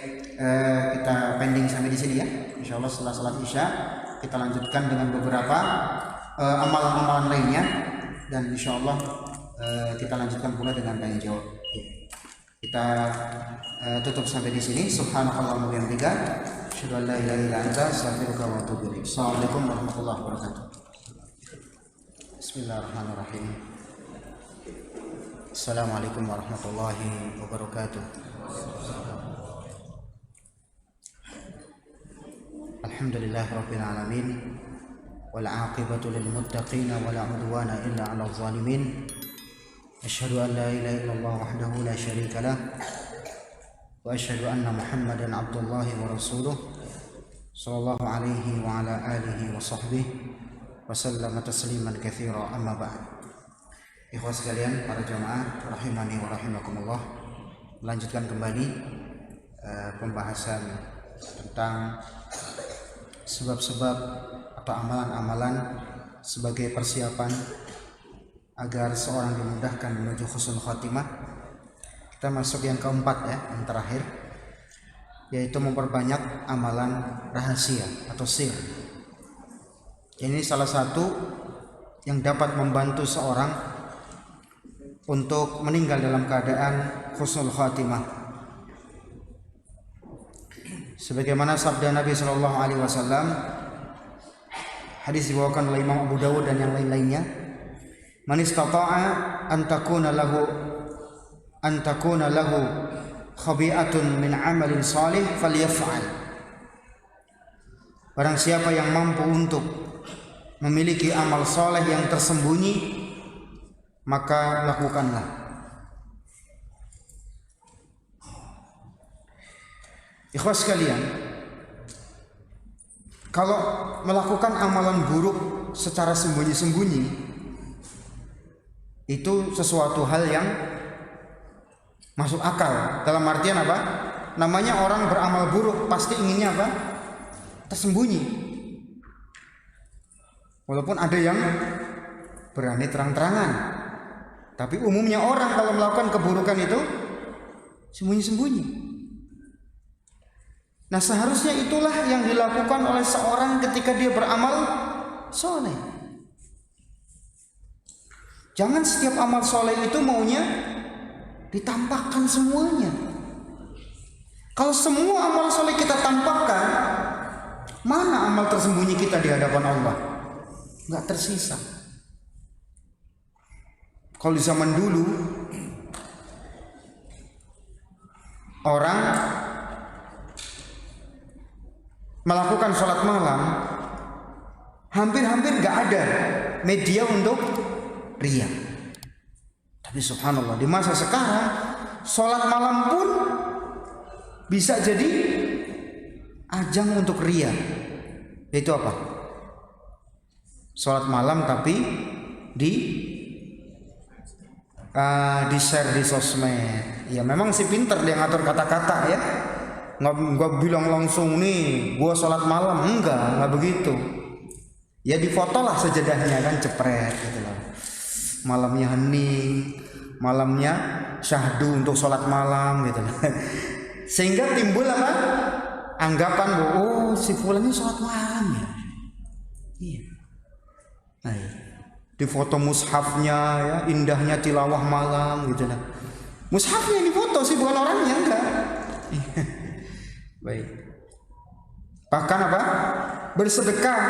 kita pending sampai di sini ya. Insyaallah setelah salat Isya kita lanjutkan dengan beberapa amalan-amalan lainnya, dan insyaallah kita lanjutkan pula dengan tanya jawab. Kita tutup sampai di sini. Subhanakallahumma wa bihamdika, asyhadu an la ilaha illa anta, astaghfiruka wa atubu ilaik. Assalamualaikum warahmatullahi wabarakatuh. Bismillahirrahmanirrahim. Assalamualaikum warahmatullahi wabarakatuh. Alhamdulillahirabbil alamin, wal 'aqibatu lil muttaqin wa la 'udwana illa 'alal zalimin. Asyhadu an la ilaha illallah wahdahu la syarika lah, wa asyhadu anna Muhammadan 'abdullahi wa rasuluh, sallallahu alaihi wa ala alihi wa sahbihi wa sallama tasliman katsira, amma ba'd. Ikhwan sekalian, para jamaah rahimani wa rahimakumullah, melanjutkan kembali pembahasan tentang sebab-sebab atau amalan-amalan sebagai persiapan agar seorang dimudahkan menuju husnul khatimah. Kita masuk yang keempat ya, yang terakhir, yaitu memperbanyak amalan rahasia atau sir. Ini salah satu yang dapat membantu seorang untuk meninggal dalam keadaan husnul khatimah. Sebagaimana sabda Nabi sallallahu alaihi wasallam, hadis dibawakan oleh Imam Abu Dawud dan yang lain-lainnya, "Man istata'a an takuna lahu khabi'atun min 'amalin salih falyaf'al." Barang siapa yang mampu untuk memiliki amal soleh yang tersembunyi, maka lakukanlah. Ikhwas sekalian, kalau melakukan amalan buruk secara sembunyi-sembunyi, itu sesuatu hal yang masuk akal. Dalam artian apa? Namanya orang beramal buruk pasti inginnya apa? Tersembunyi. Walaupun ada yang berani terang-terangan, tapi umumnya orang kalau melakukan keburukan itu sembunyi-sembunyi. Nah, seharusnya itulah yang dilakukan oleh seorang ketika dia beramal soleh. Jangan setiap amal soleh itu maunya ditampakkan semuanya. Kalau semua amal soleh kita tampakkan, mana amal tersembunyi kita di hadapan Allah? Nggak tersisa. Kalau di zaman dulu orang melakukan sholat malam, hampir-hampir nggak ada media untuk riya. Tapi subhanallah, di masa sekarang sholat malam pun bisa jadi ajang untuk riya. Itu apa? Sholat malam tapi di share di sosmed. Ya memang si pinter dia ngatur kata-kata ya. Nggak bilang langsung nih gua sholat malam, nggak begitu. Ya difoto lah sejadahnya kan, cepret gitu loh. Malamnya hening, malamnya syahdu untuk sholat malam gitu loh. Sehingga timbul apa? Anggapan bahwa oh si fulan ini sholat malam ya. Iya. Nah, di foto mushafnya ya, indahnya tilawah malam gitu lah. Mushafnya yang difoto sih, bukan orangnya, enggak. Baik. Bahkan apa? Bersedekah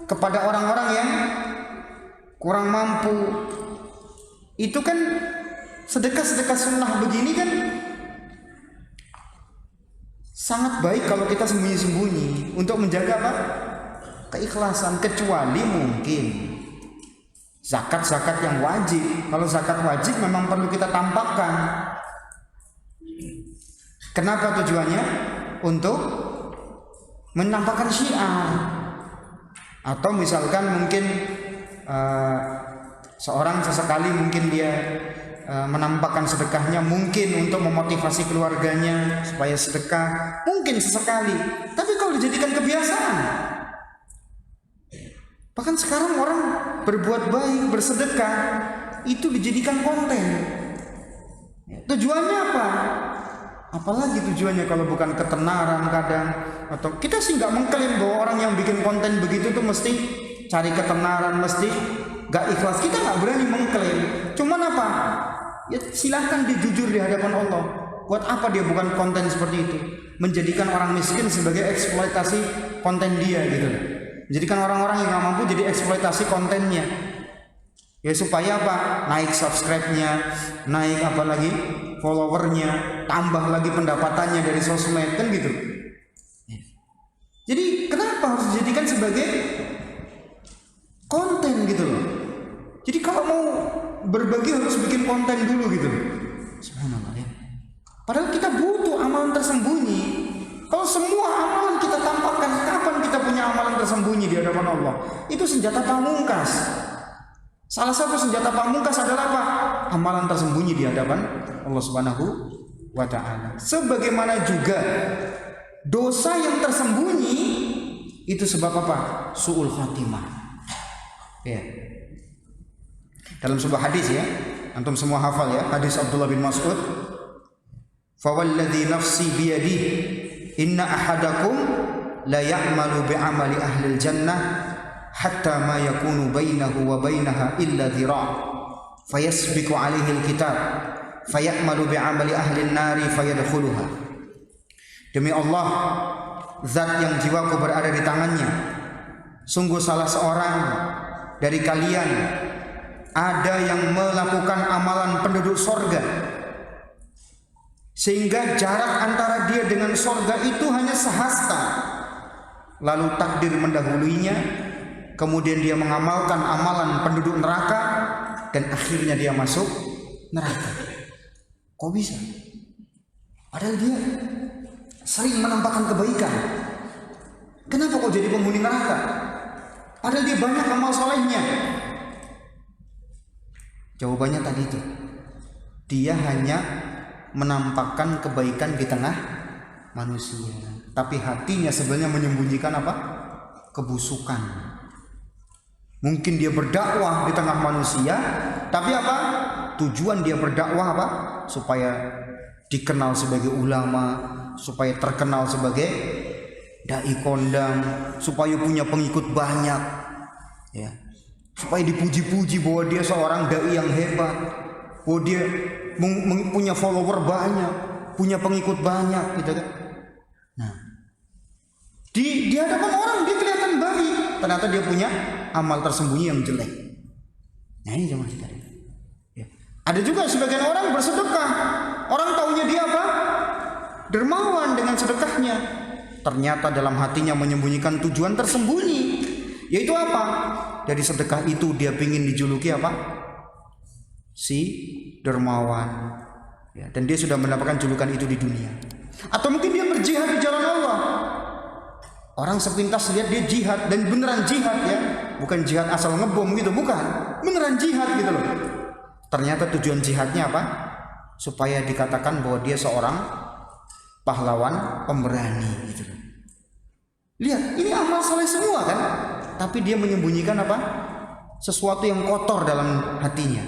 kepada orang-orang yang kurang mampu. Itu kan sedekah-sedekah sunnah begini kan sangat baik kalau kita sembunyi-sembunyi untuk menjaga apa? keikhlasan, kecuali mungkin zakat-zakat yang wajib. Kalau zakat wajib memang perlu kita tampakkan. Kenapa tujuannya? Untuk menampakkan syiar. Atau misalkan mungkin seorang sesekali mungkin dia menampakkan sedekahnya, mungkin untuk memotivasi keluarganya supaya sedekah, mungkin sesekali. Tapi kalau dijadikan kebiasaan, bahkan sekarang orang berbuat baik, bersedekah itu dijadikan konten. Tujuannya apa? Apalagi tujuannya kalau bukan ketenaran kadang, atau kita sih nggak mengklaim bahwa orang yang bikin konten begitu tuh mesti cari ketenaran, mesti nggak ikhlas. Kita nggak berani mengklaim. Cuman apa? Ya silahkan dia jujur di hadapan Allah. Buat apa dia bukan konten seperti itu? Menjadikan orang miskin sebagai eksploitasi konten dia gitu. Menjadikan orang-orang yang nggak mampu jadi eksploitasi kontennya. Ya supaya apa? Naik subscribe-nya, naik apa lagi? Followernya, tambah lagi pendapatannya dari sosmed, kan gitu. Jadi kenapa harus dijadikan sebagai konten gitu loh? Jadi kalau mau berbagi harus bikin konten dulu gitu loh. Subhanallah ya. Padahal kita butuh amalan tersembunyi. Kalau semua amalan kita tampakkan, kapan kita punya amalan tersembunyi di hadapan Allah? Itu senjata pamungkas. Salah satu senjata pamungkas adalah apa? Amalan tersembunyi di hadapan Allah Subhanahu wa ta'ala. Sebagaimana juga dosa yang tersembunyi itu sebab apa? Su'ul khatimah. Ya. Dalam sebuah hadis ya, antum semua hafal ya, hadis Abdullah bin Mas'ud. Fawalladzi nafsi biyadihi inna ahadakum la ya'malu bi'amali ahli al-jannah hatta ma yakunu bainahu wa bainaha illa dhira' fayasbiqu 'alaihi al-kitab fayamalu bi'amali ahli an-nari fayadkhuluha. Demi Allah, zat yang jiwaku berada di tangannya, sungguh salah seorang dari kalian ada yang melakukan amalan penduduk sorga, sehingga jarak antara dia dengan sorga itu hanya sehasta. Lalu takdir mendahuluinya, kemudian dia mengamalkan amalan penduduk neraka, dan akhirnya dia masuk neraka. Kok bisa? Padahal dia sering menampakkan kebaikan. Kenapa kok jadi penghuni neraka? Padahal dia banyak amal solehnya. Jawabannya tadi itu, dia hanya menampakkan kebaikan di tengah manusia, tapi hatinya sebenarnya menyembunyikan apa? Kebusukan. Mungkin dia berdakwah di tengah manusia, tapi apa? Tujuan dia berdakwah apa? Supaya dikenal sebagai ulama, supaya terkenal sebagai dai kondang, supaya punya pengikut banyak, ya. Supaya dipuji-puji bahwa dia seorang dai yang hebat, bahwa dia punya follower banyak, punya pengikut banyak, gitu kan. Nah, di hadapan orang dia kelihatan baik, ternyata dia punya amal tersembunyi yang jelek. Nah ini zaman kita. Ya. Ada juga sebagian orang bersedekah, orang taunya dia apa? Dermawan dengan sedekahnya, ternyata dalam hatinya menyembunyikan tujuan tersembunyi, yaitu apa? Dari sedekah itu dia ingin dijuluki apa? Si dermawan, ya, dan dia sudah mendapatkan julukan itu di dunia. Atau mungkin dia berjihad di jalan Allah. Orang sepintas lihat dia jihad, dan beneran jihad ya, bukan jihad asal ngebom gitu, bukan, beneran jihad gitu loh. Ternyata tujuan jihadnya apa? Supaya dikatakan bahwa dia seorang pahlawan pemberani gitu loh. Lihat, ini amal soleh semua kan, tapi dia menyembunyikan apa? Sesuatu yang kotor dalam hatinya.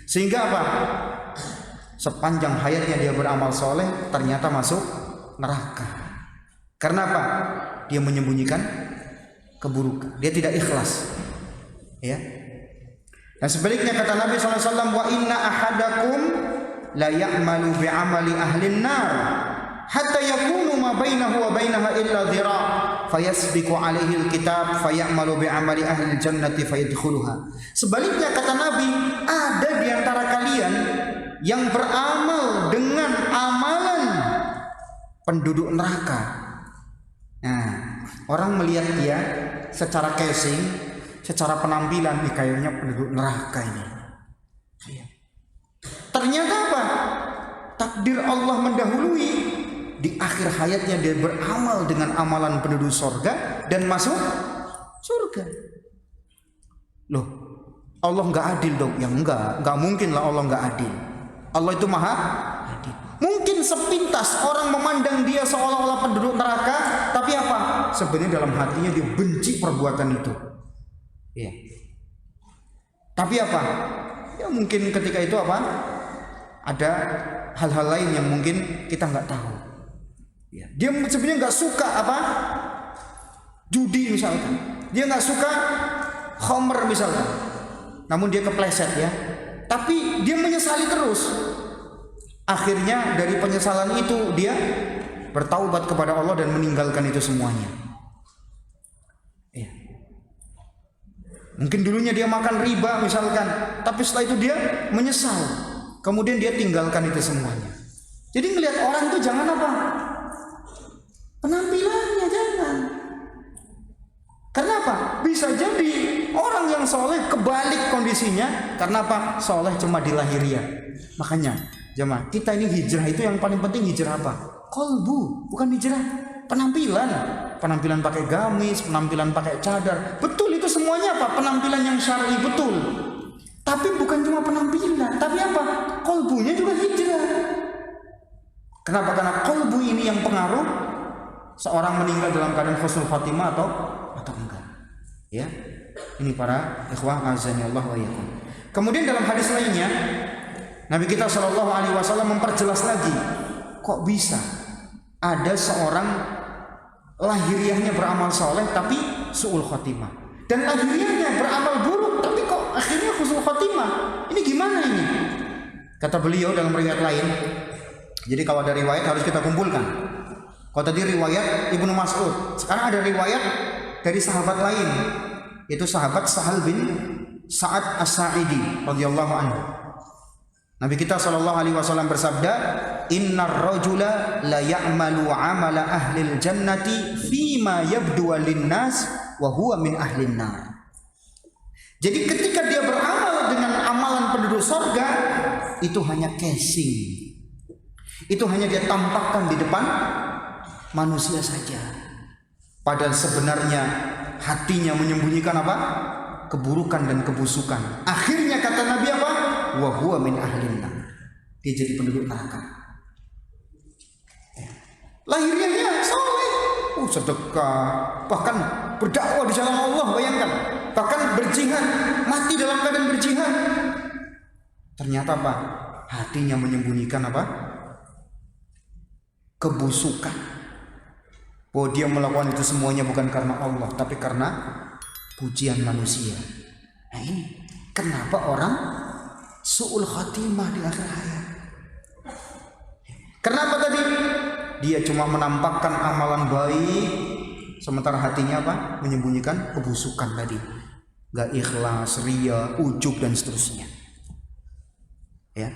Sehingga apa? Sepanjang hayatnya dia beramal soleh, ternyata masuk neraka. Karena apa? Dia menyembunyikan keburukan. Dia tidak ikhlas. Ya. Dan sebaliknya kata Nabi SAW, wa inna ahadakum la ya'malu bi'amali ahlin nar hatta yakunu ma bainahu wa bainaha illa dhira' fayasbiqu alaihi alkitab fayamalu bi'amali ahli jannati fayadkhuluha. Sebaliknya kata Nabi, ada di antara kalian yang beramal dengan amalan penduduk neraka. Nah, orang melihat dia secara casing, secara penampilan, kayaknya penduduk neraka ini. Ternyata apa? Takdir Allah mendahului. Di akhir hayatnya dia beramal dengan amalan penduduk surga dan masuk surga. Loh, Allah nggak adil dong? Ya nggak mungkin lah Allah nggak adil. Allah itu maha adil. Mungkin sepintas orang memandang dia seolah-olah penduduk neraka, tapi apa? Sebenarnya dalam hatinya dia benci perbuatan itu. Ya. Tapi apa? Ya mungkin ketika itu apa? Ada hal-hal lain yang mungkin kita nggak tahu. Ya. Dia sebenarnya nggak suka apa? Judi misalkan. Dia nggak suka khamr misalkan. Namun dia kepleset ya. Tapi dia menyesali terus. Akhirnya dari penyesalan itu dia bertaubat kepada Allah dan meninggalkan itu semuanya. Ya. Mungkin dulunya dia makan riba misalkan, tapi setelah itu dia menyesal. Kemudian dia tinggalkan itu semuanya. Jadi ngelihat orang itu jangan apa? Penampilannya jangan. Karena apa? Bisa jadi orang yang soleh kebalik kondisinya. Karena apa? Soleh cuma di lahiriah. Makanya jemaah, kita ini hijrah itu yang paling penting hijrah apa? Kolbu, bukan hijrah penampilan. Penampilan pakai gamis, penampilan pakai cadar. Betul itu semuanya apa? Penampilan yang syar'i betul. Tapi bukan cuma penampilan, tapi apa? Kolbunya juga hijrah. Kenapa? Karena kolbu ini yang pengaruh seorang meninggal dalam keadaan husnul khatimah atau enggak. Ya, ini para ikhwah azani Allah wa iyyakum. Kemudian dalam hadis lainnya, Nabi kita Shallallahu Alaihi Wasallam memperjelas lagi, kok bisa ada seorang lahiriahnya beramal soleh tapi su'ul khatimah, dan lahiriahnya beramal buruk tapi kok akhirnya husnul khatimah. Ini gimana ini? Kata beliau dalam riwayat lain. Jadi kalau ada riwayat harus kita kumpulkan. Kalau tadi riwayat Ibnu Mas'ud, sekarang ada riwayat dari sahabat lain, yaitu sahabat Sahal bin Sa'ad As-Sa'idi radhiyallahu anhu. Nabi kita sallallahu alaihi wasallam bersabda, "Innar rajula la ya'malu 'amala ahlil jannati fima yabdu lin-nas wa huwa min ahlin nar." Jadi ketika dia beramal dengan amalan penduduk surga, itu hanya casing. Itu hanya dia tampakkan di depan manusia saja. Padahal sebenarnya hatinya menyembunyikan apa? Keburukan dan kebusukan. Akhirnya kata Nabi apa? Wa huwa min ahlin nar. Dia jadi penduduk neraka. Lahirnya soleh, sedekah, bahkan berdakwah di jalan Allah, bayangkan. Bahkan berjihad, mati dalam keadaan berjihad. Ternyata apa? Hatinya menyembunyikan apa? Kebusukan. Bahwa dia melakukan itu semuanya bukan karena Allah, tapi karena pujian manusia. Nah ini kenapa orang su'ul khatimah di akhir hayat? Kenapa tadi? Dia cuma menampakkan amalan baik, sementara hatinya apa? Menyembunyikan kebusukan tadi. Gak ikhlas, ria, ujub dan seterusnya. Ya.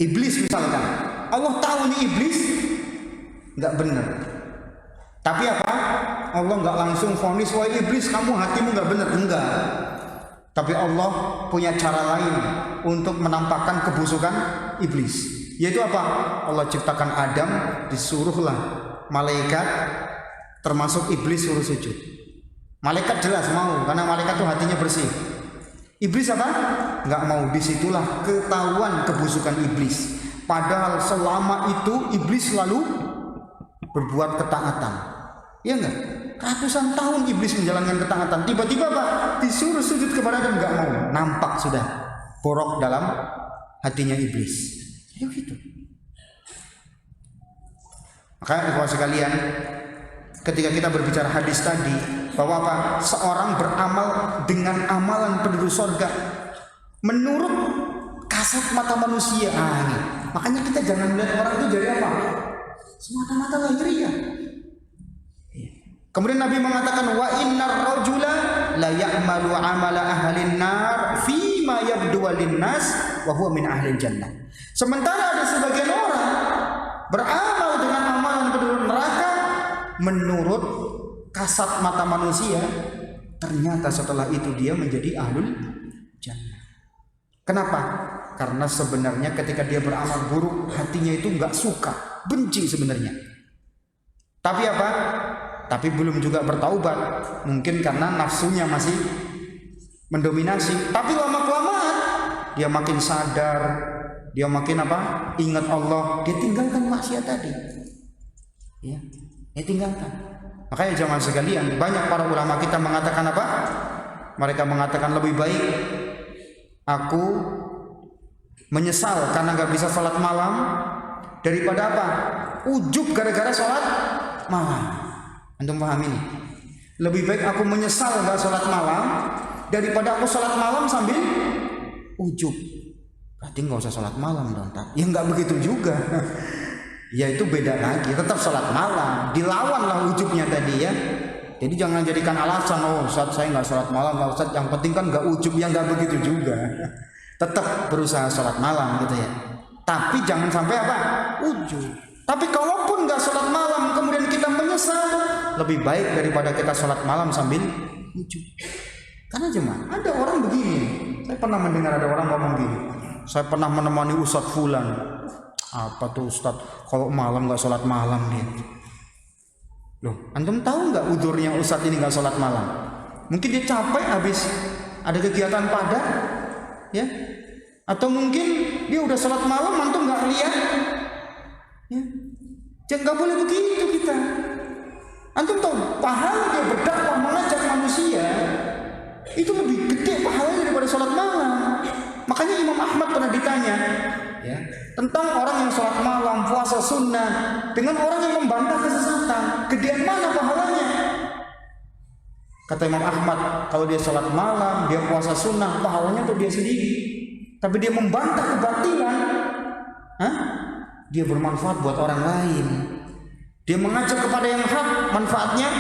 Iblis misalkan, Allah tahu nih iblis nggak benar. Tapi apa? Allah nggak langsung vonis, wah iblis kamu hatimu nggak benar, enggak. Tapi Allah punya cara lain untuk menampakkan kebusukan iblis. Yaitu apa? Allah ciptakan Adam, disuruhlah malaikat termasuk iblis suruh sujud. Malaikat jelas mau, karena malaikat tuh hatinya bersih. Iblis apa? Nggak mau. Disitulah ketahuan kebusukan iblis. Padahal selama itu iblis selalu berbuat ketaatan. Ya enggak? Ratusan tahun iblis menjalankan ketaatan. Tiba-tiba apa? Disuruh sujud kepada Adam, nggak mau. Nampak sudah borok dalam hatinya iblis. Ya gitu. Maka ikhwan sekalian, ketika kita berbicara hadis tadi, bahwa apa? Seorang beramal dengan amalan penduduk surga menurut kasat mata manusia. Ini. Makanya kita jangan melihat orang itu dari apa? Semata-mata lahiriah. Kemudian Nabi mengatakan, wa innar rajula la ya'malu 'amala ahlin nar fi ma yabdu lin-nas wa huwa min ahlil jannah. Sementara ada sebagian orang beramal dengan amalan penduduk neraka, menurut kasat mata manusia, ternyata setelah itu dia menjadi ahlul jannah. Kenapa? Karena sebenarnya ketika dia beramal buruk, hatinya itu nggak suka, benci sebenarnya. Tapi apa? Tapi belum juga bertaubat. Mungkin karena nafsunya masih mendominasi. Tapi lama-kelamaan dia makin sadar, dia makin apa? Ingat Allah, dia tinggalkan maksiat tadi. Ya, dia tinggalkan. Makanya jamaah sekalian, banyak para ulama kita mengatakan apa? Mereka mengatakan lebih baik aku menyesal karena gak bisa sholat malam daripada apa? Ujub gara-gara sholat malam. Antum paham ini? Lebih baik aku menyesal gak sholat malam daripada aku sholat malam sambil ujub. Berarti gak usah sholat malam dong. Ya gak begitu juga. Ya itu beda lagi. Tetap sholat malam. Dilawanlah ujubnya tadi ya. Jadi jangan jadikan alasan, oh Ustaz saya gak sholat malam. Gak Ustaz, yang penting kan gak ujub. Ya gak begitu juga. Tetap berusaha sholat malam gitu ya. Tapi jangan sampai apa? Ujub. Tapi kalaupun gak sholat malam kemudian kita menyesal, lebih baik daripada kita sholat malam sambil ujub. Karena jemaah, ada orang begini. Saya pernah mendengar ada orang ngomong gini, saya pernah menemani Ustadz Fulan. Apa tuh Ustadz, kalau malam gak sholat malam dia. Loh, antum tahu gak udurnya Ustadz ini gak sholat malam? Mungkin dia capek habis ada kegiatan padat, ya. Atau mungkin dia udah sholat malam antum gak lihat. Ya. Jangan gak boleh begitu kita. Antum tahu pahala dia berdakwah mengajak manusia itu lebih gede pahalanya daripada sholat malam. Makanya Imam Ahmad pernah ditanya ya, tentang orang yang sholat malam, puasa sunnah dengan orang yang membantah kesesatan, gedean mana pahalanya? Kata Imam Ahmad, kalau dia sholat malam, dia puasa sunnah, pahalanya untuk dia sendiri. Tapi dia membantah kebatilan, dia bermanfaat buat orang lain. Dia mengajak kepada yang hak, manfaatnya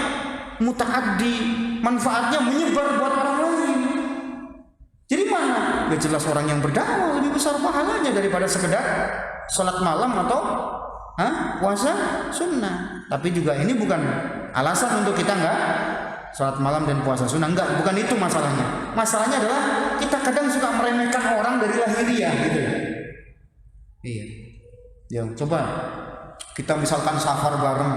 mutaaddi, manfaatnya menyebar buat orang lain. Jadi mana? Ya jelas orang yang berdakwah lebih besar pahalanya daripada sekedar sholat malam atau puasa sunnah. Tapi juga ini bukan alasan untuk kita enggak sholat malam dan puasa sunnah. Enggak, bukan itu masalahnya. Masalahnya adalah kita kadang suka meremehkan orang dari lahiriah gitu. Iya. Ya, coba kita misalkan safar bareng,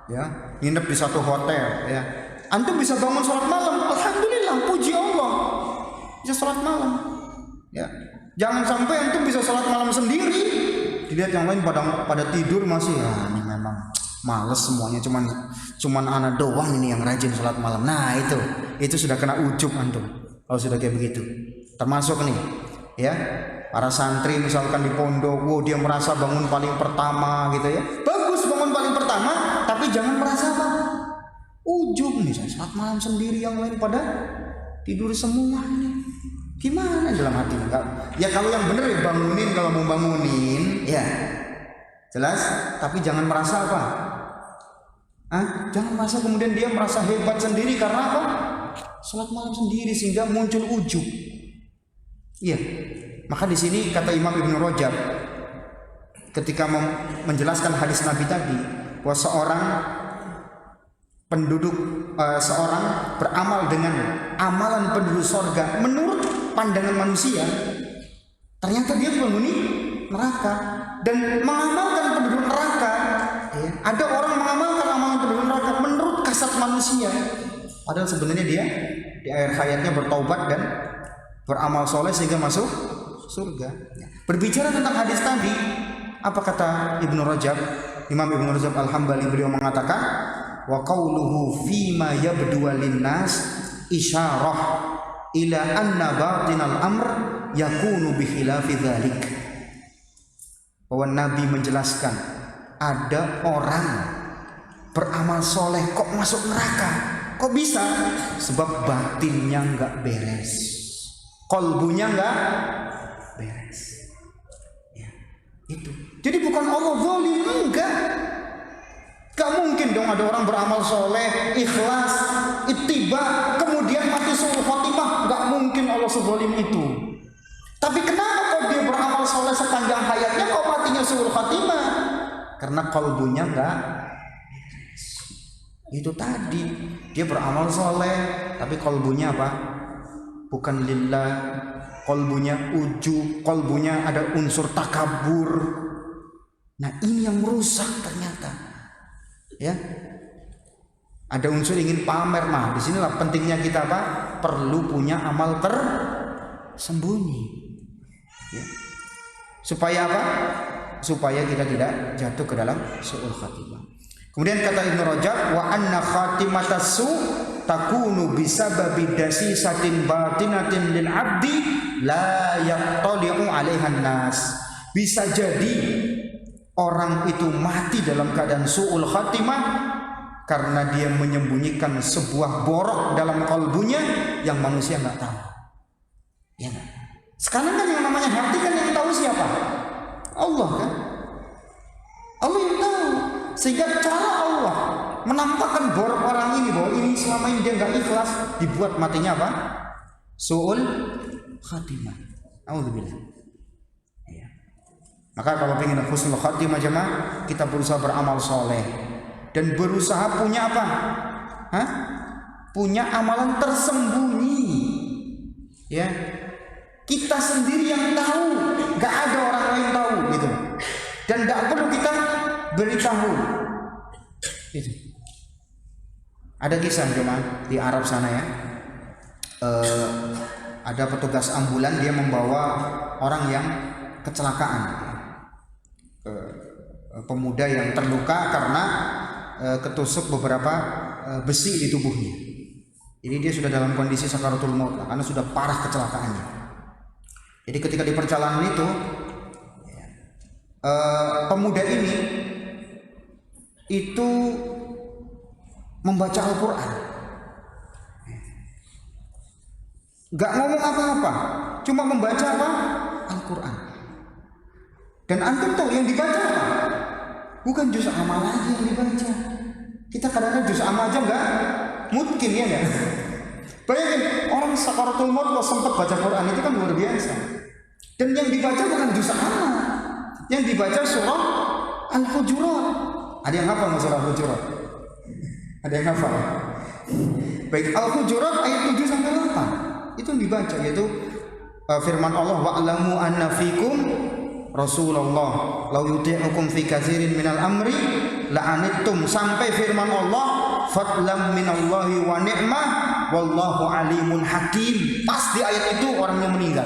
ya, nginep di satu hotel, ya. Antum bisa bangun sholat malam, alhamdulillah, puji Allah, bisa sholat malam, ya. Jangan sampai antum bisa sholat malam sendiri, dilihat yang lain pada tidur masih, ya, ini memang males semuanya, cuman anak doang ini yang rajin sholat malam. Nah itu sudah kena ujub antum, kalau sudah kayak begitu. Termasuk nih, ya. Para santri misalkan di pondok, wow, dia merasa bangun paling pertama gitu ya. Bagus bangun paling pertama, tapi jangan merasa apa? Ujub nih, saya sholat malam sendiri, yang lain pada tidur semua ini. Gimana dalam hati? Enggak. Ya kalau yang bener ya bangunin kalau mau bangunin, ya. Jelas, tapi jangan merasa apa? Jangan merasa kemudian dia merasa hebat sendiri karena apa? Sholat malam sendiri sehingga muncul ujub. Iya. Maka di sini kata Imam Ibnu Rajab ketika menjelaskan hadis Nabi tadi bahwa seorang beramal dengan amalan penduduk surga menurut pandangan manusia, ternyata dia penghuni neraka. Dan mengamalkan penduduk neraka, ya, ada orang mengamalkan amalan penduduk neraka menurut kasat manusia, padahal sebenarnya dia di akhir hayatnya bertaubat dan beramal soleh sehingga masuk surga. Berbicara tentang hadis tadi, apa kata Ibnu Rajab? Imam Ibnu Rajab Al-Hambali, beliau mengatakan, wa qauluhu fima yabdu linnas isyarah ila anna batinal amr yakunu bi khilafi dzalik. Bahwa Nabi menjelaskan ada orang beramal soleh kok masuk neraka. Kok bisa? Sebab batinnya enggak beres, qalbunya enggak beres. Ya, itu. Jadi bukan Allah zalim, enggak. Gak mungkin dong ada orang beramal soleh, ikhlas, ittiba, kemudian mati suul khotimah. Gak mungkin Allah sezalim itu. Tapi kenapa kok dia beramal soleh sepanjang hayatnya kok matinya suul khotimah? Karena qalbunya enggak. Itu tadi, dia beramal soleh, tapi kolbunya apa? Bukan lillah, kolbunya ujub, kolbunya ada unsur takabur. Nah ini yang merusak ternyata. Ya, ada unsur ingin pamer. Nah disinilah pentingnya kita apa? Perlu punya amal tersembunyi. Ya. Supaya apa? Supaya kita tidak jatuh ke dalam su'ul khatimah. Kemudian kata Ibnu Rajab, wa anna khatimatas su takunu bisababi dasisatin batinatin lil abdi la yattali'u 'alaihan nas. Bisa jadi orang itu mati dalam keadaan su'ul khatimah karena dia menyembunyikan sebuah borok dalam kalbunya yang manusia nggak tahu. Ya enggak? Sekarang kan yang namanya hati kan yang tahu siapa? Allah kan? Allah yang tahu. Sehingga cara Allah menampakkan borok orang ini bahwa ini selama ini dia nggak ikhlas, dibuat matinya apa? Su'ul khatimah. Alhamdulillah. Ya. Maka kalau ingin husnul khatimah jemaah, kita berusaha beramal soleh dan berusaha punya apa? Hah? Punya amalan tersembunyi. Ya. Kita sendiri yang tahu, nggak ada orang lain tahu gitu. Dan nggak perlu kita beritahu. Itu. Ada kisah jemaah di Arab sana ya. Ada petugas ambulan, dia membawa orang yang kecelakaan. Pemuda yang terluka karena ketusuk beberapa besi di tubuhnya. Jadi dia sudah dalam kondisi sakaratul maut karena sudah parah kecelakaannya. Jadi ketika di perjalanan itu pemuda ini itu membaca Al-Quran, gak ngomong apa-apa, cuma membaca apa? Al-Quran. Dan antum tahu yang dibaca apa? Bukan juz amal aja yang dibaca. Kita kadang-kadang juz amal aja gak mungkin ya gak? Bayangin orang sakaratul maut kalau sempat baca Quran itu kan luar biasa. Dan yang dibaca bukan juz amal, yang dibaca surah Al-Hujurat. Ada yang hafal surah Al-Hujurat? Ada yang hafal? Baik, Al-Hujurat ayat 7 sampai 8 itu yang dibaca, yaitu firman Allah, wa'lamu anna fikum Rasulullah law yuti'ukum fi katsirin minal amri la'anittum, sampai firman Allah fadlam minallahi wa ni'mah wallahu alimun hakim. Pas di ayat itu orangnya meninggal.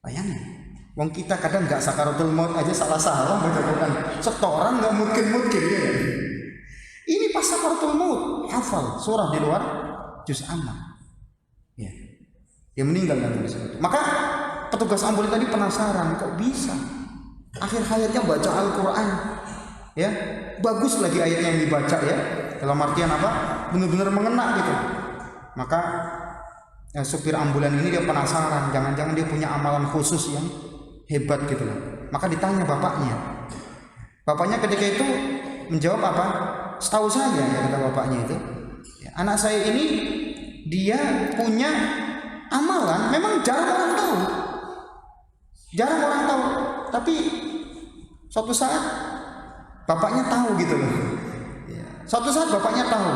Bayangin, wong kita kadang nggak sakaratul maut aja salah-salah baca Quran, setoran nggak mungkin ya. Ini pas sakaratul maut hafal surah di luar juz amal. Ya, dia meninggal dalam itu. Maka petugas ambulan tadi penasaran, kok bisa akhir hayatnya baca Al-Quran, ya bagus lagi ayatnya yang dibaca ya, dalam artian apa? Benar-benar mengena gitu. Maka supir ambulan ini dia penasaran, jangan-jangan dia punya amalan khusus yang hebat gitu loh. Maka ditanya bapaknya. Bapaknya ketika itu menjawab apa? Setahu saya, ya kata bapaknya itu, ya, anak saya ini dia punya amalan, memang jarang orang tahu. Tapi suatu saat bapaknya tahu gitu loh. Suatu saat bapaknya tahu.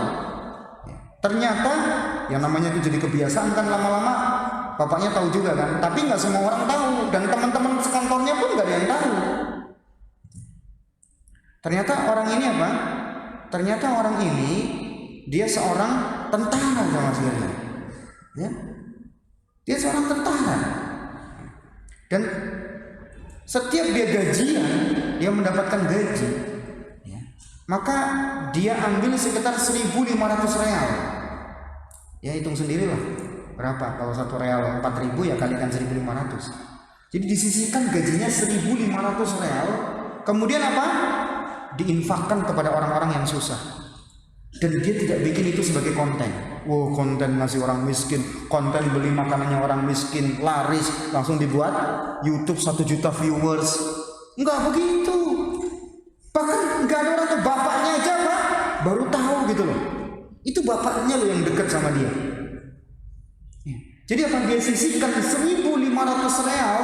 Ternyata yang namanya itu jadi kebiasaan kan, lama-lama bapaknya tahu juga kan. Tapi nggak semua orang tahu, dan teman-teman sekantornya pun nggak ada yang tahu. Ternyata orang ini apa? Ternyata orang ini dia seorang tentara sama sekali. Ya, dia seorang tentara. Dan setiap dia gajian, dia mendapatkan gaji. Ya. Maka dia ambil sekitar 1.500 real. Ya hitung sendirilah berapa kalau 1 real 4.000 ya kalikan 1.500. Jadi disisihkan gajinya 1.500 real. Kemudian apa? Diinfakkan kepada orang-orang yang susah. Dan dia tidak bikin itu sebagai konten. Wow, konten ngasih orang miskin, konten beli makanannya orang miskin, laris, langsung dibuat YouTube 1 juta viewers. Enggak begitu. Bahkan enggak ada orang tuh, bapaknya aja Pak baru tahu gitu loh. Itu bapaknya loh yang dekat sama dia. Jadi akan dia sisihkan 1.500 real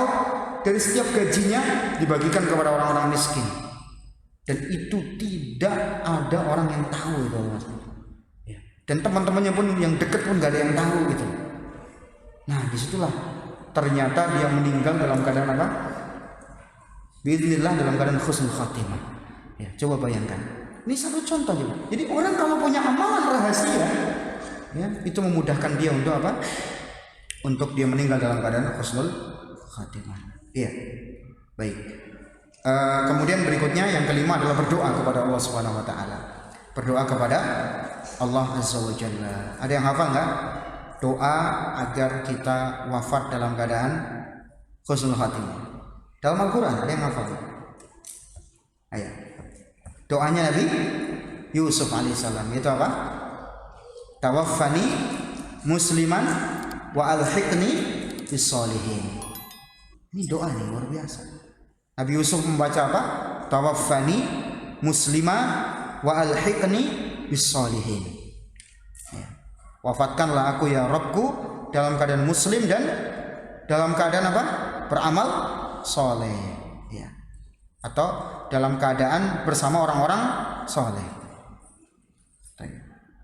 dari setiap gajinya dibagikan kepada orang-orang miskin. Dan itu tidak ada orang yang tahu itu, Mas. Ya. Dan teman-temannya pun yang dekat pun gak ada yang tahu gitu. Nah, disitulah ternyata dia meninggal dalam keadaan apa? Bismillah, dalam keadaan husnul khatimah. Ya, coba bayangkan. Ini satu contoh juga. Jadi orang kalau punya amalan rahasia, ya, itu memudahkan dia untuk apa? Untuk dia meninggal dalam keadaan husnul khatimah. Iya. Baik. Kemudian berikutnya yang kelima adalah berdoa kepada Allah Subhanahu wa taala. Berdoa kepada Allah Azza wa Jalla. Ada yang hafal enggak? Doa agar kita wafat dalam keadaan husnul khatimah. Dalam Al-Qur'an ada yang hafal? Ayo. Doanya Nabi Yusuf alaihissalam itu apa? Tawaffani musliman wa alhiqni bis sholihin. Ini doa nih luar biasa. Nabi Yusuf membaca apa? Tawaffani muslima wa alhiqni bis sholihin. Ya. Wafatkanlah aku ya Rabbku dalam keadaan muslim dan dalam keadaan apa? Beramal soleh. Ya. Atau dalam keadaan bersama orang-orang soleh.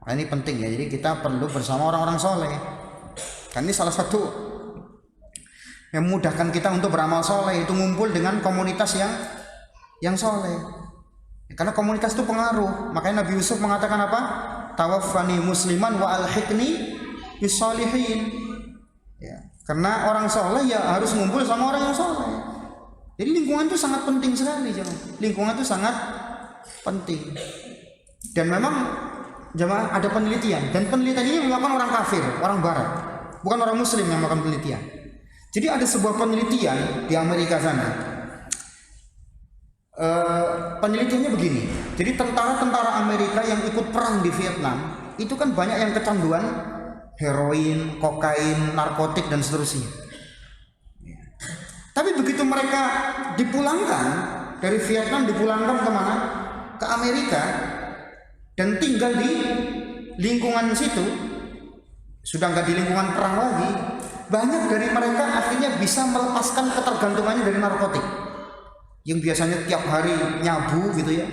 Nah, ini penting ya. Jadi kita perlu bersama orang-orang soleh. Kan ini salah satu yang memudahkan kita untuk beramal soleh, itu ngumpul dengan komunitas yang soleh. Karena komunitas itu pengaruh. Makanya Nabi Yusuf mengatakan apa? Tawaffani musliman wa alhiqni bis sholihin. Ya, karena orang soleh ya harus ngumpul sama orang yang soleh. Jadi lingkungan itu sangat penting sekali, jemaah. Lingkungan itu sangat penting. Dan memang jemaah ada penelitian, dan penelitian ini melakukan orang kafir, orang barat, bukan orang muslim yang melakukan penelitian. Jadi ada sebuah penelitian di Amerika sana. Penelitiannya begini. Jadi tentara-tentara Amerika yang ikut perang di Vietnam itu kan banyak yang kecanduan heroin, kokain, narkotik dan seterusnya. Tapi begitu mereka dipulangkan dari Vietnam, dipulangkan kemana? Ke Amerika, dan tinggal di lingkungan situ, sudah nggak di lingkungan perang lagi. Banyak dari mereka akhirnya bisa melepaskan ketergantungannya dari narkotik, yang biasanya tiap hari nyabu gitu ya,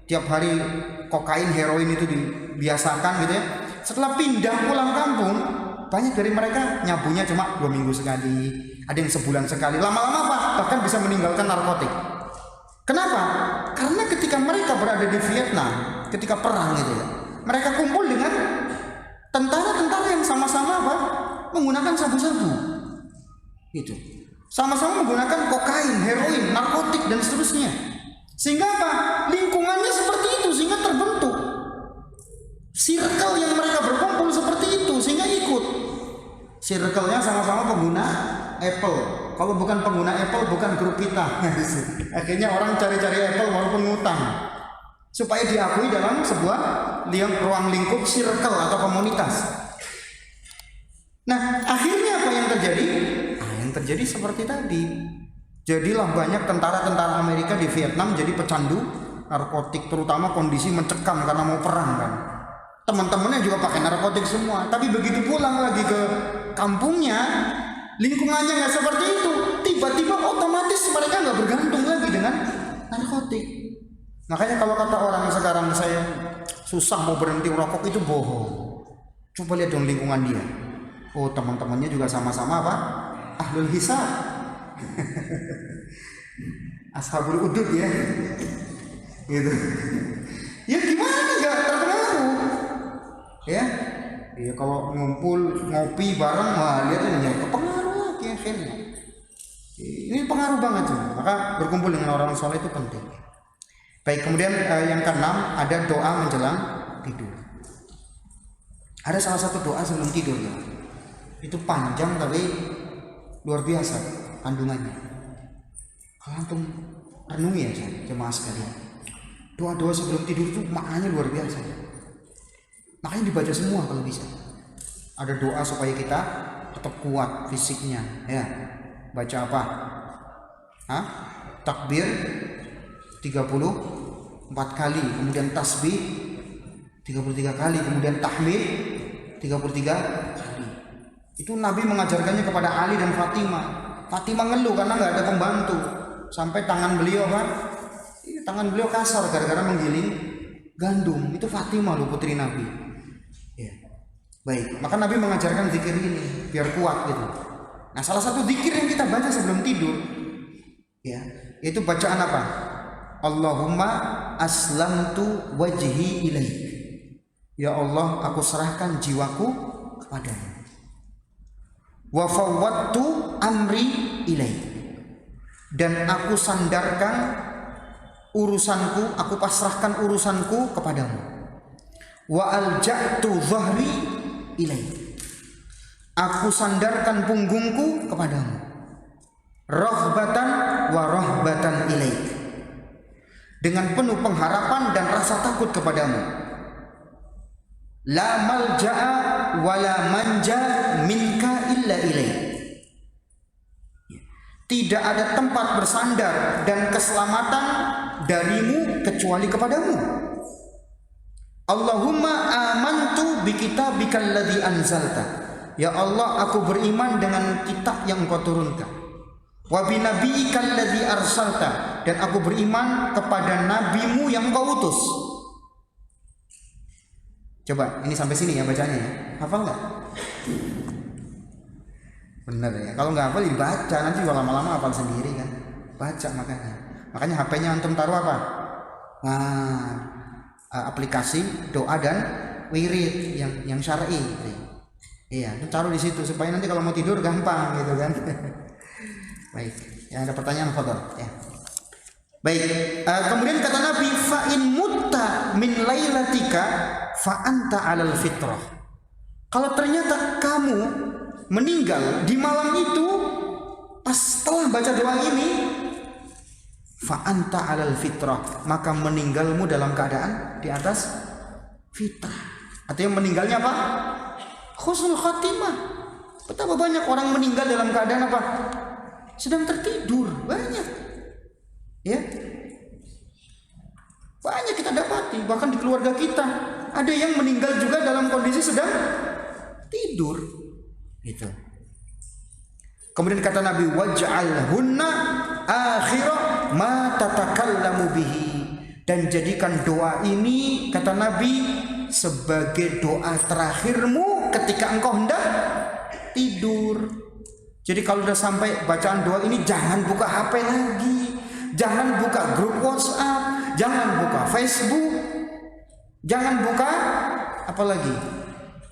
tiap hari kokain, heroin itu dibiasakan gitu ya. Setelah pindah pulang kampung, banyak dari mereka nyabunya cuma 2 minggu sekali, ada yang sebulan sekali, lama-lama apa? Bahkan bisa meninggalkan narkotik. Kenapa? Karena ketika mereka berada di Vietnam, ketika perang gitu ya, mereka kumpul dengan tentara-tentara yang sama-sama apa? Menggunakan sabu-sabu. Gitu. Sama-sama menggunakan kokain, heroin, narkotik dan seterusnya. Sehingga apa? Lingkungannya seperti itu, sehingga terbentuk circle yang mereka berkumpul seperti itu, sehingga ikut. Circle-nya sama-sama pengguna Apple. Kalau bukan pengguna Apple, bukan grup kita. Akhirnya orang cari-cari Apple walaupun ngutang, supaya diakui dalam sebuah ruang lingkup circle atau komunitas. Nah, akhirnya apa yang terjadi? Nah, yang terjadi seperti tadi. Jadilah banyak tentara-tentara Amerika di Vietnam jadi pecandu narkotik, terutama kondisi mencekam karena mau perang kan. Teman-temannya juga pakai narkotik semua. Tapi begitu pulang lagi ke kampungnya, lingkungannya nggak seperti itu. Tiba-tiba otomatis mereka nggak bergantung lagi dengan narkotik. Makanya kalau kata orang sekarang saya susah mau berhenti merokok, itu bohong. Coba lihat dong lingkungan dia. Oh, teman-temannya juga sama-sama apa? Ahlul hisab. Ashabul udud ya. Gitu. Ya gimana enggak terpengaruh? Ya. Ya kalau ngumpul ngopi bareng, wah lihat ini kepengaruh lagi akhirnya. Ini pengaruh banget tuh. Maka berkumpul dengan orang soleh itu penting. Baik, kemudian yang keenam ada doa menjelang tidur. Ada salah satu doa sebelum tidur ya. Itu panjang tapi luar biasa kandungannya. Kalau antum renungi aja jemaah sekalian. Doa-doa sebelum tidur itu maknanya luar biasa. Makanya dibaca semua kalau bisa. Ada doa supaya kita tetap kuat fisiknya, ya. Baca apa? Takbir 34 kali, kemudian tasbih 33 kali, kemudian tahmid 33 kali. Itu Nabi mengajarkannya kepada Ali dan Fatimah. Fatimah ngeluh karena nggak ada pembantu. Sampai tangan beliau tangan beliau kasar gara-gara menggiling gandum. Itu Fatimah loh, putri Nabi. Ya. Baik, maka Nabi mengajarkan zikir ini biar kuat gitu. Nah, salah satu zikir yang kita baca sebelum tidur, ya, itu bacaan apa? Allahumma aslamtu wajhi ilaik. Ya Allah, aku serahkan jiwaku kepadamu. Wa fawwadtu amri ilaik. Dan aku sandarkan urusanku, aku pasrahkan urusanku kepadamu. Wa alja'tu dhahri ilaik. Aku sandarkan punggungku kepadamu. Rahbatan wa rahbatan ilaik. Dengan penuh pengharapan dan rasa takut kepadamu. La malja'a wa la manja minka illa ilaik. Tidak ada tempat bersandar dan keselamatan darimu kecuali kepadamu. Allahumma amantu bi kitabikal ladzi anzalta. Ya Allah, aku beriman dengan kitab yang Engkau turunkan. Wa bi nabiyyikal ladzi arsalta, dan aku beriman kepada nabimu yang Engkau utus. Coba ini sampai sini ya bacanya ya. Hafal enggak? Bener ya. Kalau nggak hafal dibaca, nanti kalau lama-lama hafal sendiri kan. Baca makanya HP-nya antum taruh apa? Nah, aplikasi doa dan wirid yang syar'i. Iya, taruh di situ supaya nanti kalau mau tidur gampang gitu kan. Baik, yang ada pertanyaan fadhal ya. Baik, kemudian kata Nabi, fa in mutta min lailatika fa anta 'alal fitrah. Kalau ternyata kamu meninggal di malam itu pas setelah baca doa ini, fa anta 'alal fitrah, maka meninggalmu dalam keadaan di atas fitrah. Artinya meninggalnya apa? Husnul khatimah. Betapa banyak orang meninggal dalam keadaan apa? Sedang tertidur, banyak. Ya. Banyak kita dapati, bahkan di keluarga kita ada yang meninggal juga dalam kondisi sedang tidur. Gitu. Kemudian kata Nabi, waj'alhunna akhira ma tatakallamu bihi, dan jadikan doa ini, kata Nabi, sebagai doa terakhirmu ketika engkau hendak tidur. Jadi kalau udah sampai bacaan doa ini, jangan buka HP lagi, jangan buka grup WhatsApp, jangan buka Facebook, jangan buka apa lagi,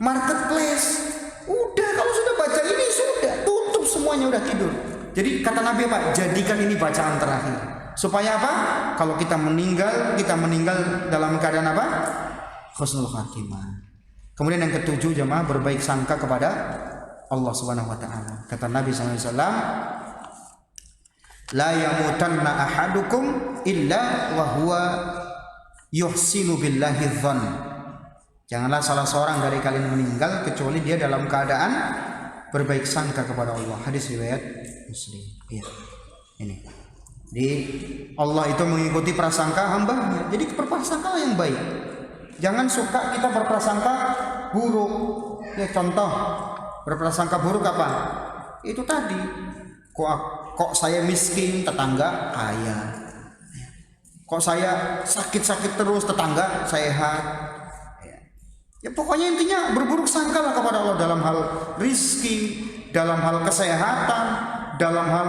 marketplace. Udah, kalau sudah baca ini sudah tutup semuanya, udah tidur. Jadi kata Nabi apa? Jadikan ini bacaan terakhir. Supaya apa? Kalau kita meninggal dalam keadaan apa? Husnul khatimah. Kemudian yang ketujuh jemaah, berbaik sangka kepada Allah Subhanahu wa taala. Kata Nabi sallallahu alaihi wasallam, la yamutanna ahadukum illa wa huwa yuhsinu billahi dzann. Janganlah salah seorang dari kalian meninggal kecuali dia dalam keadaan berbaik sangka kepada Allah. Hadis riwayat Muslim. Iya. Ini. Di Allah itu mengikuti prasangka hambanya. Jadi berprasangka yang baik. Jangan suka kita berprasangka buruk. Ya, contoh berprasangka buruk apa? Itu tadi. Kok saya miskin, tetangga kaya. Kok saya sakit-sakit terus, tetangga sehat. Ya pokoknya intinya berburuk sangkalah kepada Allah dalam hal rizki, dalam hal kesehatan, dalam hal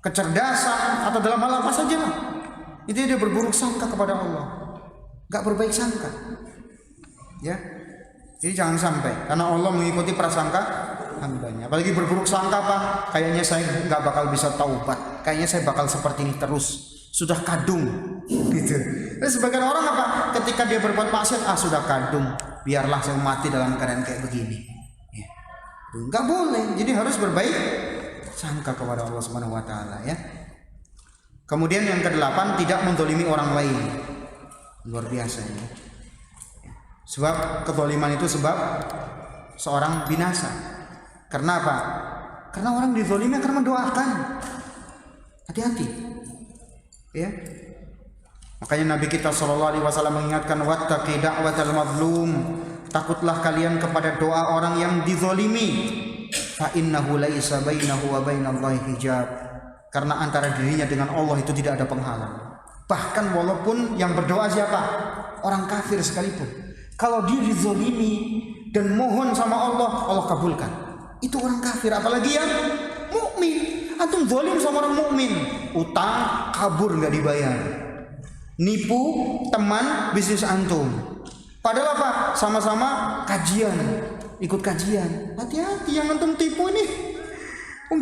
kecerdasan, atau dalam hal apa saja lah. Intinya dia berburuk sangka kepada Allah, gak berbaik sangka. Ya, jadi jangan sampai, karena Allah mengikuti prasangka hambanya. Apalagi berburuk sangka apa? Kayaknya saya gak bakal bisa taubat, kayaknya saya bakal seperti ini terus, sudah kadung gitu. Terus sebagian orang apa? Ketika dia berbuat maksiat, sudah kadung, biarlah saya mati dalam keadaan kayak begini. Ya. Nggak boleh. Jadi harus berbaik sangka kepada Allah Subhanahu wa taala ya. Kemudian yang kedelapan, tidak mendolimi orang lain. Luar biasa ya. Sebab kezaliman itu sebab seorang binasa. Karena apa? Karena orang dizalimi akan mendoakan. Hati-hati. Ya. Makanya Nabi kita sallallahu alaihi wasallam mengingatkan, wattaqi da'watal mazlum, takutlah kalian kepada doa orang yang dizalimi, fa innahu laisa bainahu wa bainallahi hijab, karena antara dirinya dengan Allah itu tidak ada penghalang. Bahkan walaupun yang berdoa siapa? Orang kafir sekalipun. Kalau dia dizolimi dan mohon sama Allah, Allah kabulkan. Itu orang kafir, apalagi yang mukmin. Antum zalim sama orang mukmin, utang kabur nggak dibayar, nipu teman bisnis antum. Padahal apa? Sama-sama kajian, ikut kajian. Hati-hati yang antum tipu ini.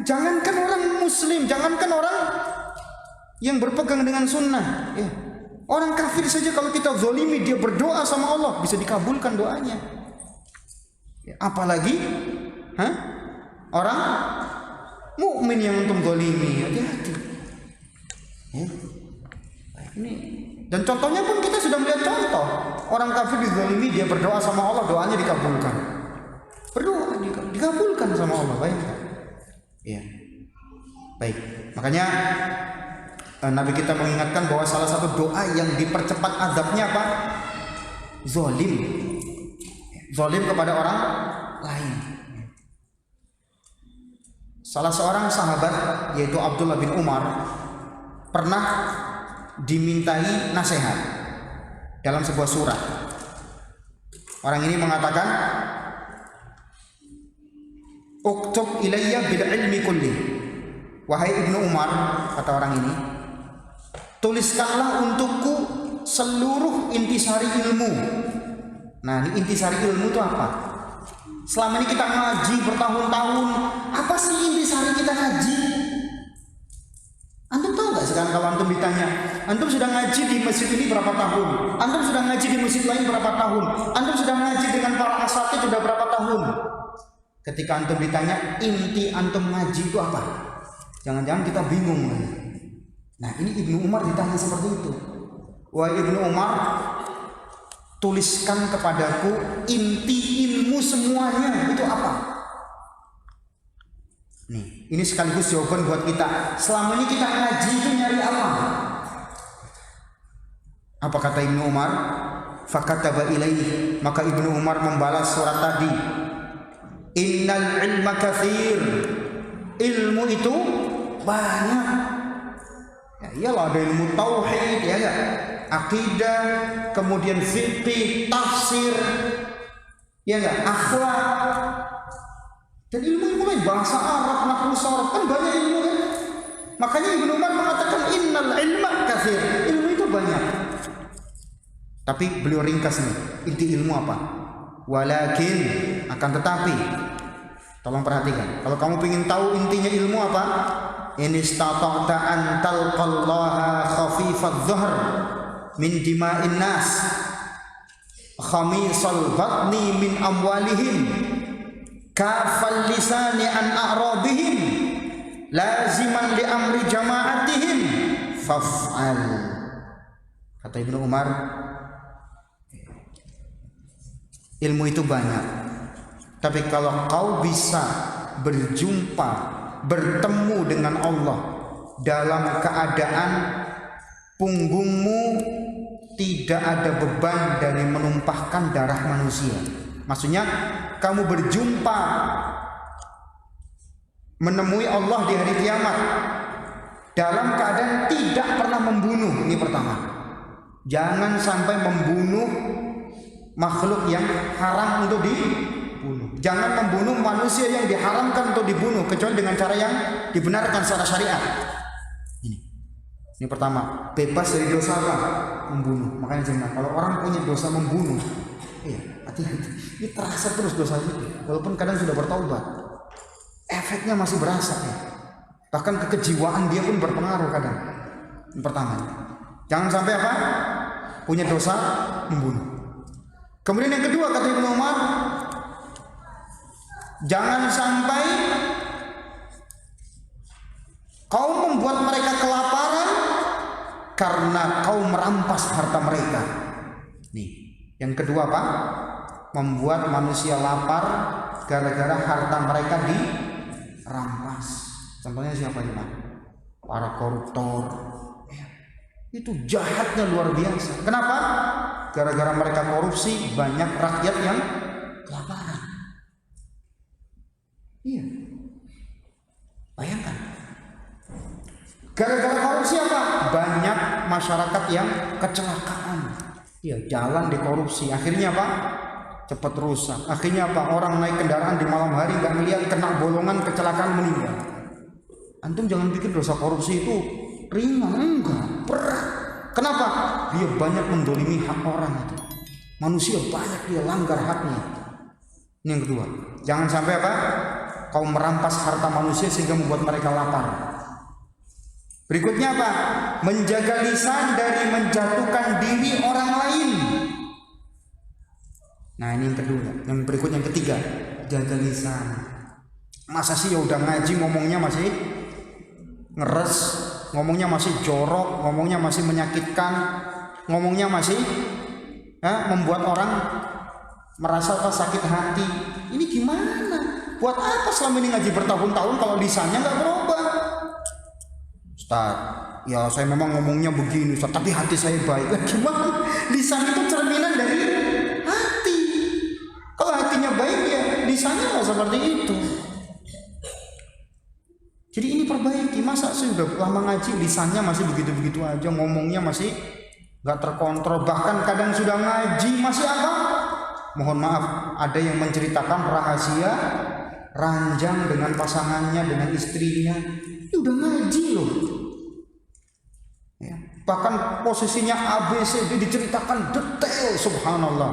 Jangankan orang muslim, jangankan orang yang berpegang dengan sunnah, ya. Orang kafir saja kalau kita zolimi, dia berdoa sama Allah bisa dikabulkan doanya. Ya, apalagi orang mukmin yang antum zolimi, hati-hati. Ya. Ini dan contohnya pun kita sudah melihat contoh orang kafir dizalimi, dia berdoa sama Allah, doanya dikabulkan. Berdoa dikabulkan sama Allah, bayangkan. Ya. Baik. Makanya Nabi kita mengingatkan bahwa salah satu doa yang dipercepat azabnya apa? Zalim. Zalim kepada orang lain. Salah seorang sahabat yaitu Abdullah bin Umar pernah dimintai nasihat dalam sebuah surat. Orang ini mengatakan, "Uktub ilayya bil ilmi kulli." Wahai Ibnu Umar, kata orang ini, tuliskanlah untukku seluruh intisari ilmu. Nah, ini intisari ilmu itu apa? Selama ini kita ngaji bertahun-tahun, apa sih intisari kita ngaji? Antum tahu nggak sekarang kalau antum ditanya, antum sudah ngaji di masjid ini berapa tahun? Antum sudah ngaji di masjid lain berapa tahun? Antum sudah ngaji dengan para asatidz sudah berapa tahun? Ketika antum ditanya inti antum ngaji itu apa? Jangan-jangan kita bingung. Nah, ini Ibnu Umar ditanya seperti itu. Wahai Ibnu Umar, tuliskan kepadaku inti ilmu semuanya itu apa? Nih, ini sekaligus jawaban buat kita. Selama ini kita ngaji itu nyari apa? Apa kata Ibnu Umar? Fakataba ilaihi, maka Ibnu Umar membalas surat tadi. Innal ilma katsir. Ilmu itu banyak. Ya iyalah, ada ilmu tauhid, ya enggak? Akidah, kemudian fikih, tafsir, ya enggak? Akhlak. Dan ilmu lain, bahasa Arab, nahwu sharaf, kan banyak ilmu kan? Makanya Ibnu Umar mengatakan innal ilma katsir. Ilmu itu banyak. Tapi beliau ringkas nih, inti ilmu apa? Walakin, akan tetapi, tolong perhatikan. Kalau kamu ingin tahu intinya ilmu apa? In istata'ta an talqallaha khafifadh dhahr min dima'in nas khamisal batni min amwalihim kafal lisani an a'rabihim laziman li amri jama'atihim faf'al. Kata Ibnu Umar, ilmu itu banyak, tapi kalau kau bisa berjumpa, bertemu dengan Allah dalam keadaan punggungmu tidak ada beban dari menumpahkan darah manusia. Maksudnya kamu berjumpa menemui Allah di hari kiamat dalam keadaan tidak pernah membunuh. Ini pertama, jangan sampai membunuh makhluk yang haram untuk dibunuh. Jangan membunuh manusia yang diharamkan untuk dibunuh kecuali dengan cara yang dibenarkan secara syariat. Ini pertama, bebas dari dosa apa? Membunuh. Makanya jangan, kalau orang punya dosa membunuh, hati-hati. Ini terasa terus dosa itu, walaupun kadang sudah bertaubat, efeknya masih berasa ya. Bahkan kekejiwaan dia pun berpengaruh kadang. Yang pertama, jangan sampai apa? Punya dosa membunuh. Kemudian yang kedua, kata Ibnu Umar, jangan sampai kau membuat mereka kelaparan karena kau merampas harta mereka. Nih, yang kedua apa? Membuat manusia lapar gara-gara harta mereka dirampas. Contohnya siapa ini, Pak? Para koruptor. Itu jahatnya luar biasa. Kenapa? Gara-gara mereka korupsi, banyak rakyat yang kelaparan. Iya. Bayangkan. Gara-gara korupsi apa? Banyak masyarakat yang kecelakaan. Ya, jalan dikorupsi. Akhirnya apa? Cepat rusak. Akhirnya apa? Orang naik kendaraan di malam hari nggak melihat, kena bolongan, kecelakaan, meninggal. Antum jangan pikir dosa korupsi itu ringan, enggak, berat. Kenapa? Dia banyak mendolimi hak orang itu. Manusia banyak dia langgar haknya. Ini yang kedua. Jangan sampai apa? Kau merampas harta manusia sehingga membuat mereka lapar. Berikutnya apa? Menjaga lisan dari menjatuhkan diri orang lain. Nah, ini yang kedua. Yang berikutnya yang ketiga, jaga lisan. Masa sih ya udah ngaji ngomongnya masih ngeres, ngomongnya masih jorok, ngomongnya masih menyakitkan, ngomongnya masih membuat orang merasa sakit hati. Ini gimana? Buat apa selama ini ngaji bertahun-tahun kalau lisannya nggak berubah? Ustaz, ya saya memang ngomongnya begini Ustaz, tapi hati saya baik. Gimana? Lisan itu cerminan dari hati. Kalau hatinya baik ya lisannya nggak seperti itu. Jadi ini perbaiki. Masa sudah lama ngaji lisannya masih begitu-begitu aja, ngomongnya masih nggak terkontrol, bahkan kadang sudah ngaji masih apa? Mohon maaf, ada yang menceritakan rahasia ranjang dengan pasangannya, dengan istrinya. Ini udah ngaji loh. Ya, bahkan posisinya ABCD diceritakan detail, subhanallah.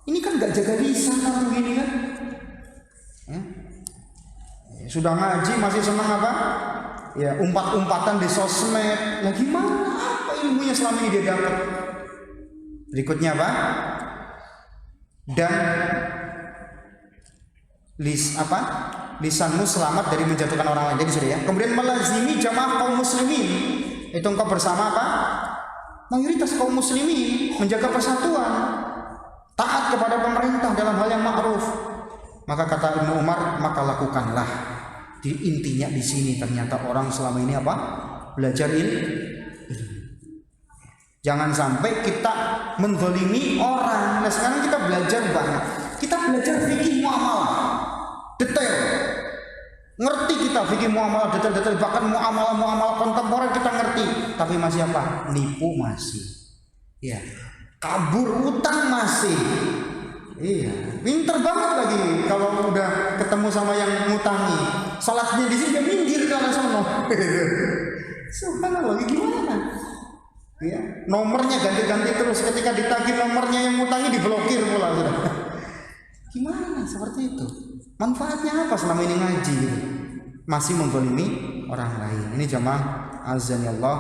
Ini kan nggak jaga lisan orang begini kan? Ya. Sudah ngaji masih senang apa? Ya, umpat-umpatan di sosmed. Nah gimana? Apa ilmunya selama ini dia dapat? Berikutnya apa? Dan lisanmu selamat dari menjatuhkan orang lain. Jadi sudah ya. Kemudian melazimi jamaah kaum muslimin. Itu engkau bersama apa? Mayoritas kaum muslimin, menjaga persatuan, taat kepada pemerintah dalam hal yang ma'ruf. Maka kata Ibnu Umar, maka lakukanlah. Intinya di sini ternyata orang selama ini apa? Belajar ilmu. Jangan sampai kita menzalimi orang. Nah sekarang kita belajar banget. Kita belajar fikih muamalah detail. Ngerti kita fikih muamalah detail-detail, bahkan muamalah kontemporer kita ngerti. Tapi masih apa? Nipu masih. Ya. Kabur utang masih. Iya, pinter banget lagi kalau udah ketemu sama yang ngutangi. Salatnya di sini dia minggir ke arah sana. Subhanallah, gimana? Ya, nomornya ganti-ganti terus, ketika ditagih nomornya yang ngutangi diblokir pula sudah. Gimana seperti itu? Manfaatnya apa selama ini ngaji? Masih menzalimi orang lain. Ini jamaah azanillah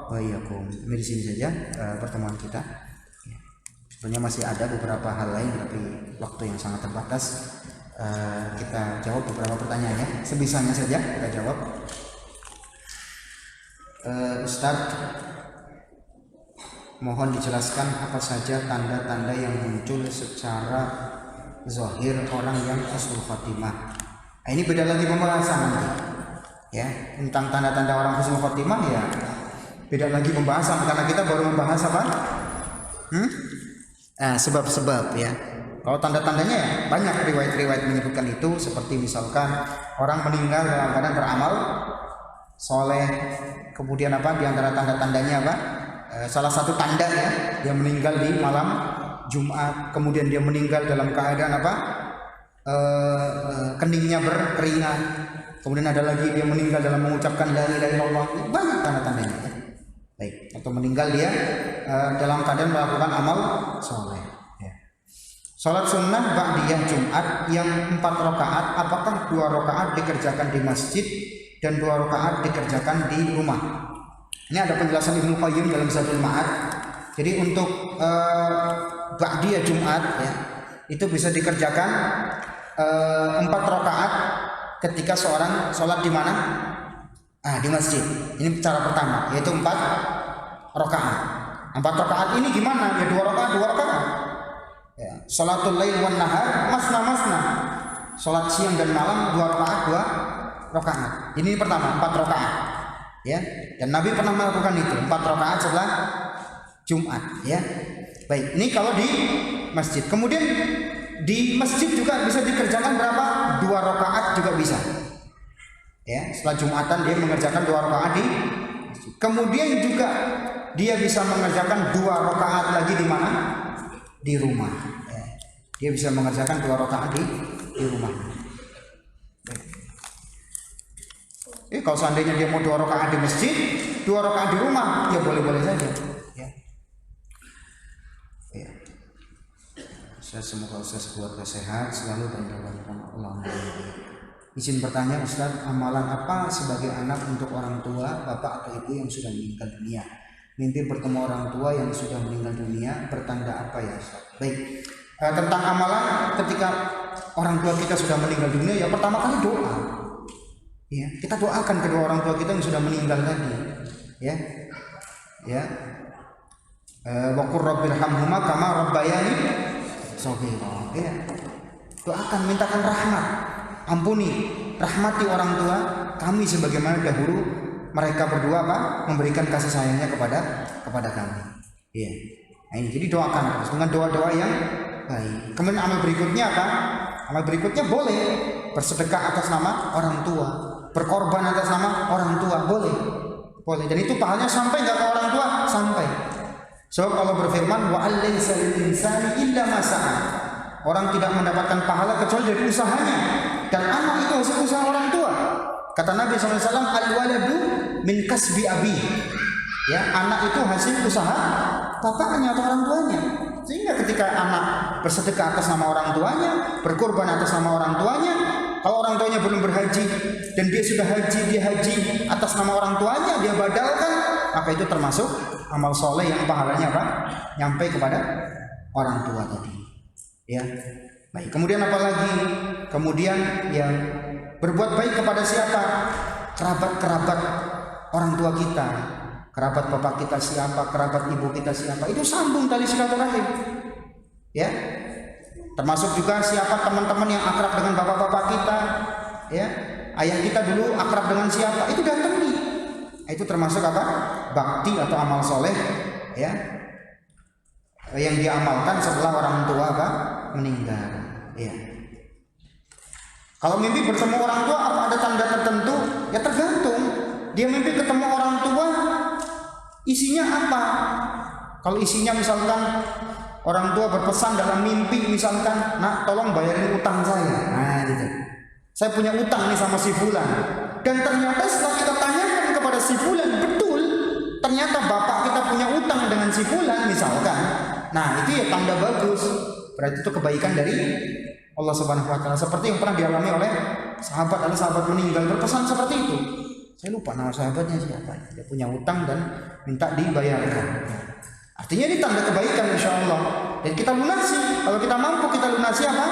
wa iyyakum. Ini di sini saja pertemuan kita. Sebenarnya masih ada beberapa hal lain, tapi waktu yang sangat terbatas. Kita jawab beberapa pertanyaan ya, sebisanya saja kita jawab. Ustadz, mohon dijelaskan apa saja tanda-tanda yang muncul secara zahir orang yang husnul khotimah. Ini beda lagi pembahasan nanti. Ya, tentang tanda-tanda orang husnul khotimah ya beda lagi pembahasan, karena kita baru membahas apa? Sebab-sebab ya. Kalau tanda-tandanya ya banyak riwayat-riwayat menyebutkan itu, seperti misalkan orang meninggal dalam keadaan beramal soleh. Kemudian apa? Di antara tanda-tandanya apa? Salah satu tanda ya, dia meninggal di malam Jumat. Kemudian dia meninggal dalam keadaan apa? Keningnya berkeringat. Kemudian ada lagi dia meninggal dalam mengucapkan la ilaha illallah. Banyak tanda-tandanya ya. Baik, atau meninggal dia dalam keadaan melakukan amal soleh. Ya. Salat sunnah ba'diyah Jumat yang 4 rakaat, apakah 2 rakaat dikerjakan di masjid dan 2 rakaat dikerjakan di rumah? Ini ada penjelasan Ibnu Qayyim dalam Zadul Ma'ad. Jadi untuk ba'diyah Jumat ya, itu bisa dikerjakan 4 rakaat ketika seorang sholat di mana? Di masjid. Ini cara pertama, yaitu 4 rakaat. 4 rakaat ini gimana? Ya 2 rakaat, 2 rakaat. Ya, sholatul lail wan nahar masna. Sholat siang dan malam 2 rakaat, 2 rakaat. Ini pertama, 4 rakaat. Ya, dan Nabi pernah melakukan itu 4 rakaat setelah Jumat. Ya, baik. Ini kalau di masjid. Kemudian di masjid juga bisa dikerjakan berapa? 2 rakaat juga bisa. Ya, setelah Jumatan dia mengerjakan 2 rakaat di masjid. Kemudian juga dia bisa mengerjakan 2 rakaat lagi di mana? Di rumah. Ya. Dia bisa mengerjakan 2 rakaat di rumah. Kalau seandainya dia mau 2 rakaat di masjid, 2 rakaat di rumah, ya boleh-boleh saja. Ya. Ya. Semoga Ustaz keluarga sehat selalu dan dalam Allah. Izin bertanya Ustaz, amalan apa sebagai anak untuk orang tua, bapak atau ibu yang sudah meninggal dunia? Mimpi bertemu orang tua yang sudah meninggal dunia bertanda apa ya Ustaz? Baik, tentang amalan ketika orang tua kita sudah meninggal dunia, ya pertama kali doa. Ya, kita doakan kedua orang tua kita yang sudah meninggal tadi. Ya, ya. Wa qur rabbirhamhuma kama rabbayani shaghira. Ya. Doakan, mintakan rahmat. Ampuni, rahmati orang tua kami sebagaimana dahulu mereka berdua memberikan kasih sayangnya kepada kami. Iya. Nah, ini jadi doakan terus dengan doa-doa yang baik. Kemudian amal berikutnya apa? Amal berikutnya boleh bersedekah atas nama orang tua, berkorban atas nama orang tua, boleh. Dan itu pahalanya sampai enggak ke orang tua? Sampai. Sebab Allah berfirman, wa alaysa lil insani illa ma sa'a. Orang tidak mendapatkan pahala kecuali dari usahanya. Dan anak itu hasil usaha orang tua. Kata Nabi SAW, al-waladu min kasbi abi. Ya, anak itu hasil usaha bapaknya atau orang tuanya. Sehingga ketika anak bersedekah atas nama orang tuanya, berkorban atas nama orang tuanya, kalau orang tuanya belum berhaji dan dia sudah haji, dia haji atas nama orang tuanya, dia badalkan, maka itu termasuk amal soleh yang pahalanya nyampe kepada orang tua tadi. Ya. Baik, kemudian apa lagi? Kemudian yang berbuat baik kepada siapa? Kerabat-kerabat orang tua kita, kerabat bapak kita siapa, kerabat ibu kita siapa, itu sambung tali silaturahim. Ya. Termasuk juga siapa teman-teman yang akrab dengan bapak-bapak kita, ya. Ayah kita dulu akrab dengan siapa, itu datangi. Itu termasuk apa? Bakti atau amal soleh, ya. Yang diamalkan setelah orang tua meninggal. Ya. Kalau mimpi bertemu orang tua apa ada tanda tertentu? Ya tergantung. Dia mimpi ketemu orang tua, isinya apa? Kalau isinya misalkan orang tua berpesan dalam mimpi misalkan, nak tolong bayarin utang saya. Nah gitu. Saya punya utang nih sama si fulan. Dan ternyata setelah kita tanyakan kepada si fulan, betul. Ternyata bapak kita punya utang dengan si fulan misalkan. Nah itu ya tanda bagus. Berarti itu kebaikan dari Allah Subhanahu wa taala, seperti yang pernah dialami oleh sahabat, ada sahabat meninggal berpesan seperti itu. Saya lupa nama sahabatnya siapa. Dia punya utang dan minta dibayarkan. Artinya ini tanda kebaikan insyaallah. Dan kita lunasi. Kalau kita mampu kita lunasi apa?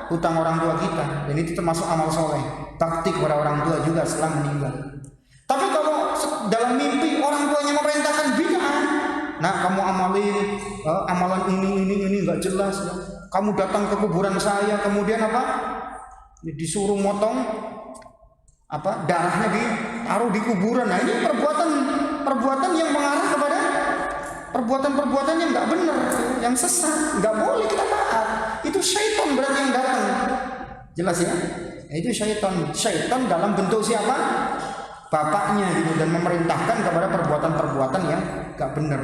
Utang orang tua kita. Dan itu termasuk amal soleh. Bakti kepada orang tua juga setelah meninggal. Tapi kalau dalam mimpi orang tuanya memerintahkan bid'ah, nah kamu amalin amalan ini nggak jelas. Kamu datang ke kuburan saya, kemudian apa? Disuruh motong apa? Darahnya ditaruh di kuburan. Nah ini perbuatan yang mengarah kepada perbuatan yang nggak benar, yang sesat, nggak boleh kita taat. Itu syaitan berarti yang datang. Jelas ya? Itu syaitan dalam bentuk siapa? Bapaknya gitu, dan memerintahkan kepada perbuatan-perbuatan yang nggak benar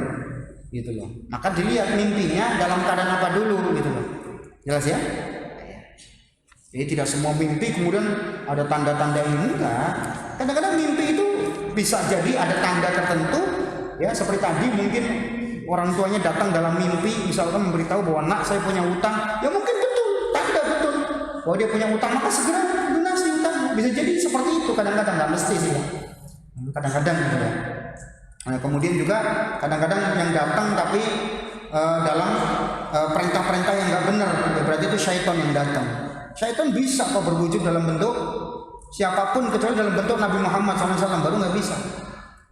gitu loh. Maka dilihat mimpinya dalam keadaan apa dulu gitu loh. Jelas ya? Jadi tidak semua mimpi kemudian ada tanda-tanda ini, enggak. Kadang-kadang mimpi itu bisa jadi ada tanda tertentu, ya seperti tadi mungkin orang tuanya datang dalam mimpi misalkan memberitahu bahwa nak saya punya utang, ya mungkin betul, tanda betul bahwa dia punya utang, maka segera lunasi utang. Bisa jadi seperti itu, kadang-kadang nggak mesti sih, kadang-kadang gitu ya. Nah, kemudian juga kadang-kadang yang datang tapi dalam perintah-perintah yang nggak benar, ya berarti itu syaitan yang datang. Syaitan bisa kok berwujud dalam bentuk siapapun kecuali dalam bentuk Nabi Muhammad SAW, baru nggak bisa.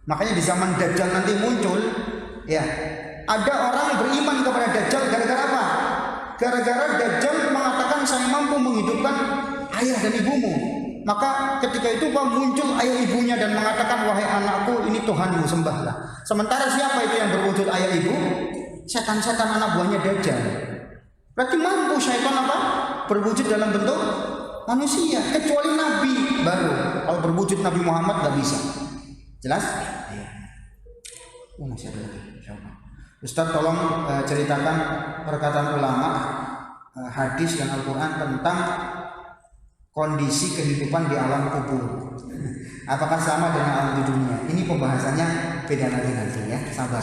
Makanya di zaman Dajjal nanti muncul, ya ada orang beriman kepada Dajjal gara-gara apa? Gara-gara Dajjal mengatakan saya mampu menghidupkan ayah dan ibumu. Maka ketika itu muncul ayah ibunya dan mengatakan wahai anakku ini Tuhanmu sembahlah. Sementara siapa itu yang berwujud ayah ibu? Setan-setan anak buahnya Dajjal. Berarti mampu syaitan apa? Berwujud dalam bentuk manusia. Kecuali Nabi baru. Kalau berwujud Nabi Muhammad nggak bisa. Jelas? Masih ada lagi, insyaallah. Ustaz tolong ceritakan perkataan ulama hadis dan Al-Quran tentang kondisi kehidupan di alam kubur. Apakah sama dengan alam di dunia? Ini pembahasannya beda lagi nanti ya, sabar.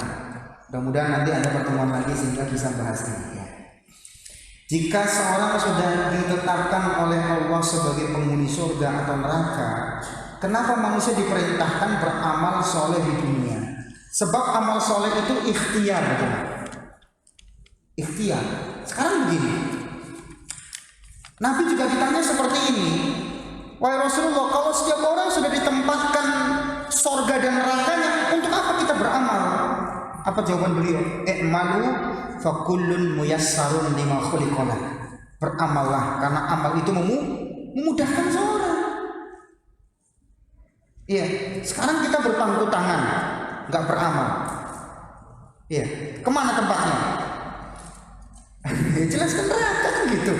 Mudah-mudahan nanti ada pertemuan lagi sehingga bisa bahas ini ya. Jika seorang sudah ditetapkan oleh Allah sebagai penghuni surga atau neraka, kenapa manusia diperintahkan beramal soleh di dunia? Sebab amal soleh itu ikhtiar, betul? Ikhtiar. Sekarang begini, Nabi juga ditanya seperti ini, wahai Rasulullah, kalau setiap orang sudah ditempatkan surga dan nerakanya, untuk apa kita beramal? Apa jawaban beliau? I'malu fakullun muyassarun lima khuliqalah. Beramallah karena amal itu memudahkan seorang. Iya, sekarang kita berpangku tangan, nggak beramal. Iya, kemana tempatnya? Jelaskan neraka kan gitu.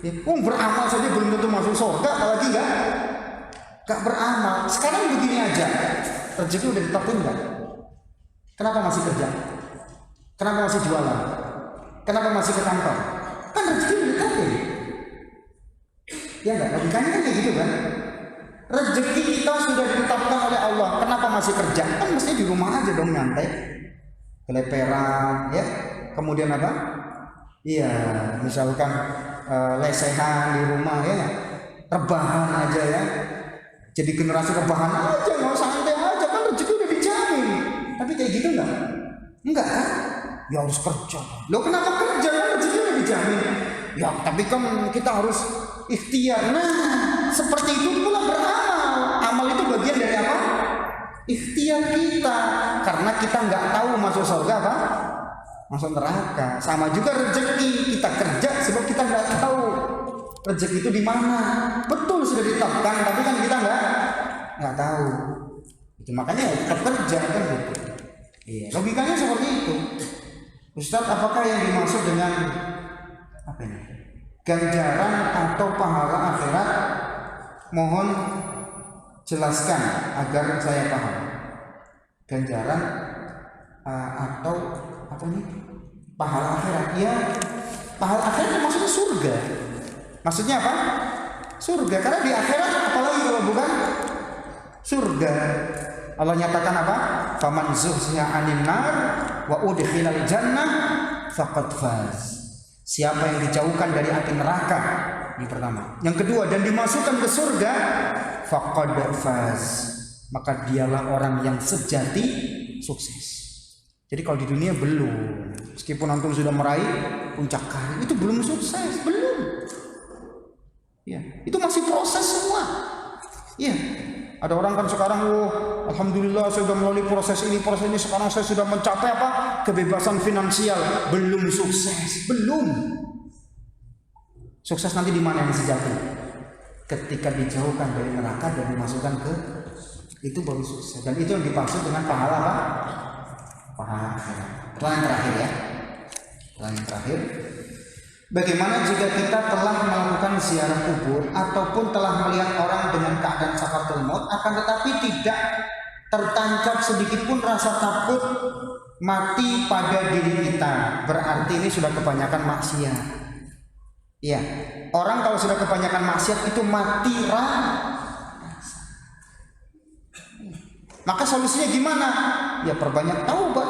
Ya, beramal saja belum tentu masuk surga, apalagi nggak beramal. Sekarang begini aja, rezeki udah ditetapin nggak? Kenapa masih kerja? Kenapa masih jualan? Kenapa masih ke kantor? Kan rezeki udah ditetapin. Ya nggak? Logikanya kan kayak gitu kan? Rezeki kita sudah ditetapkan oleh Allah. Kenapa masih kerja? Kan mestinya di rumah aja dong nyantai, keleperan, ya. Kemudian apa? Iya, misalkan lesehan di rumah ya, rebahan aja ya. Jadi generasi rebahan aja, mau santai aja, kan rezeki udah dijamin. Tapi kayak gitu enggak kan? Ya harus kerja. Loh kenapa kerja? Kan rezeki udah dijamin. Ya tapi kan kita harus ikhtiar. Nah seperti itu pula beramal. Amal itu bagian dari apa? Ikhtiar kita. Karena kita nggak tahu masuk surga apa? Masuk neraka. Sama juga rezeki, kita kerja sebab kita nggak tahu rezeki itu di mana. Betul sudah ditetapkan, tapi kan kita nggak tahu. Itu makanya tetap kerja kan gitu. Iya, logikanya seperti itu. Ustaz, apakah yang dimaksud dengan apa ini? Ganjaran atau pahala akhirat? Mohon jelaskan agar saya paham. Ganjaran atau apa nih? Pahala akhirat. Ya, pahala akhirat maksudnya surga. Maksudnya apa? Surga. Karena di akhirat apalagi kalau bukan surga. Allah nyatakan apa? Faman zuhziha 'anil nar wa udkhilal jannah faqad faz. Siapa yang dijauhkan dari api neraka, ini pertama. Yang kedua, dan dimasukkan ke surga, faqad faz. Maka dialah orang yang sejati sukses. Jadi kalau di dunia belum, meskipun antum sudah meraih puncak karir, itu belum sukses, belum. Ya, itu masih proses semua. Iya. Ada orang kan sekarang, alhamdulillah saya sudah melalui proses ini, sekarang saya sudah mencapai apa? Kebebasan finansial. Belum sukses, belum. Sukses nanti di mana yang sejati? Ketika dijauhkan dari neraka dan dimasukkan ke, itu baru sukses. Dan itu yang dimaksud dengan pahala apa? Pahala akhirat. Pertanyaan terakhir ya. Pertanyaan terakhir. Bagaimana jika kita telah melakukan ziarah kubur ataupun telah melihat orang dengan keadaan sakaratul maut, akan tetapi tidak tertancap sedikit pun rasa takut mati pada diri kita? Berarti ini sudah kebanyakan maksiat. Iya, orang kalau sudah kebanyakan maksiat itu mati rasa. Maka solusinya gimana? Ya perbanyak taubat,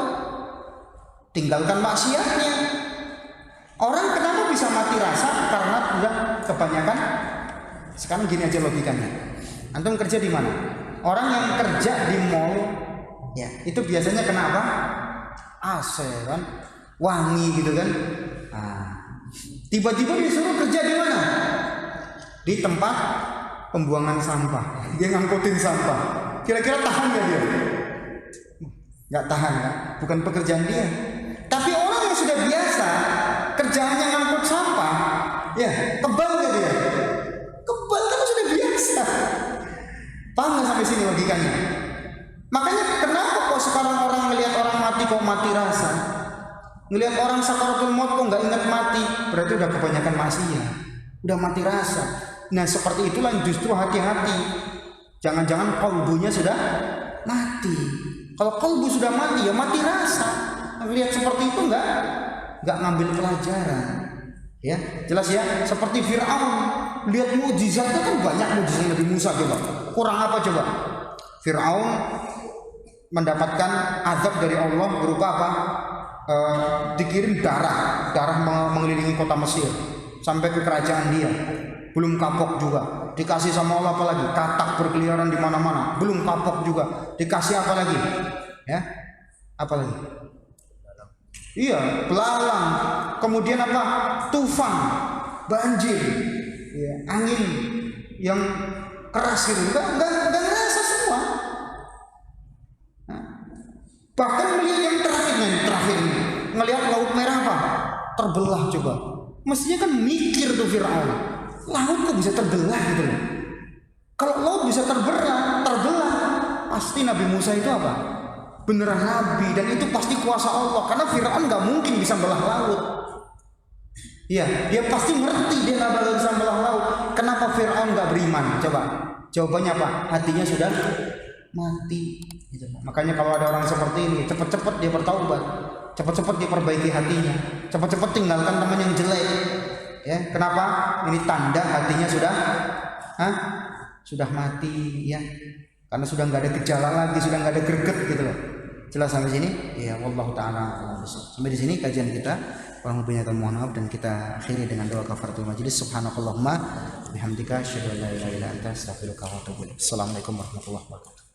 tinggalkan maksiatnya. Orang kenapa bisa mati rasa? Karena sudah kebanyakan. Sekarang gini aja logikanya. Antum kerja di mana? Orang yang kerja di mall, ya itu biasanya kenapa? AC kan, wangi gitu kan. Tiba-tiba disuruh kerja di mana? Di tempat pembuangan sampah. Dia ngangkutin sampah. Kira-kira tahan nggak dia? Nggak tahan kan? Bukan pekerjaan dia. Tapi orang yang sudah biasa kerjaannya ngangkut sampah, ya kebal nggak dia? Kebal kan sudah biasa. Paham nggak sampai sini logikanya? Makanya kenapa kok sekarang orang ngelihat orang mati kok mati rasa? Ngelihat orang sakaratul maut kok nggak ingat mati? Berarti udah kebanyakan maksiat, udah mati rasa. Nah seperti itulah justru hati-hati. Jangan-jangan kalbunya sudah mati. Kalau kalbu sudah mati, ya mati rasa. Lihat seperti itu nggak ngambil pelajaran. Ya, jelas ya. Seperti Fir'aun, lihat mukjizatnya kan banyak mukjizat Nabi Musa coba. Kurang apa coba? Fir'aun mendapatkan azab dari Allah berupa apa? Dikirim darah mengelilingi kota Mesir sampai ke kerajaan dia. Belum kapok juga. Dikasih sama Allah apa lagi? Katak berkeliaran di mana-mana. Belum kapok juga. Dikasih apa lagi? Ya, apa lagi? Iya, belalang. Kemudian apa? Tufan, banjir, ya, angin yang keras gitu. Enggak ngerasa semua. Nah, bahkan melihat yang terakhir ini, ngelihat Laut Merah apa? Terbelah coba. Mestinya kan mikir tuh Fir'aun. Laut kok bisa terbelah gitu loh. Kalau laut bisa terbelah, pasti Nabi Musa itu apa? Beneran nabi, dan itu pasti kuasa Allah, karena Fir'aun nggak mungkin bisa belah laut. Iya, dia pasti ngerti dia nggak bakal bisa belah laut. Kenapa Fir'aun nggak beriman? Coba, jawabannya apa? Hatinya sudah mati. Gitu. Makanya kalau ada orang seperti ini, cepet-cepet dia bertaubat, cepet-cepet dia perbaiki hatinya, cepet-cepet tinggalkan teman yang jelek. Ya, kenapa? Ini tanda hatinya sudah mati, ya. Karena sudah nggak ada gejala lagi, sudah nggak ada greget gitu loh. Jelas sampai sini? Ya, wallahu taala. Sampai di sini kajian kita. Kurang lebihnya mohon maaf, dan kita akhiri dengan doa kafaratul majelis. Subhanakallahumma bihamdika asyhadu an la ilaha illa anta astaghfiruka wa atubu ilaik. Assalamualaikum warahmatullahi wabarakatuh.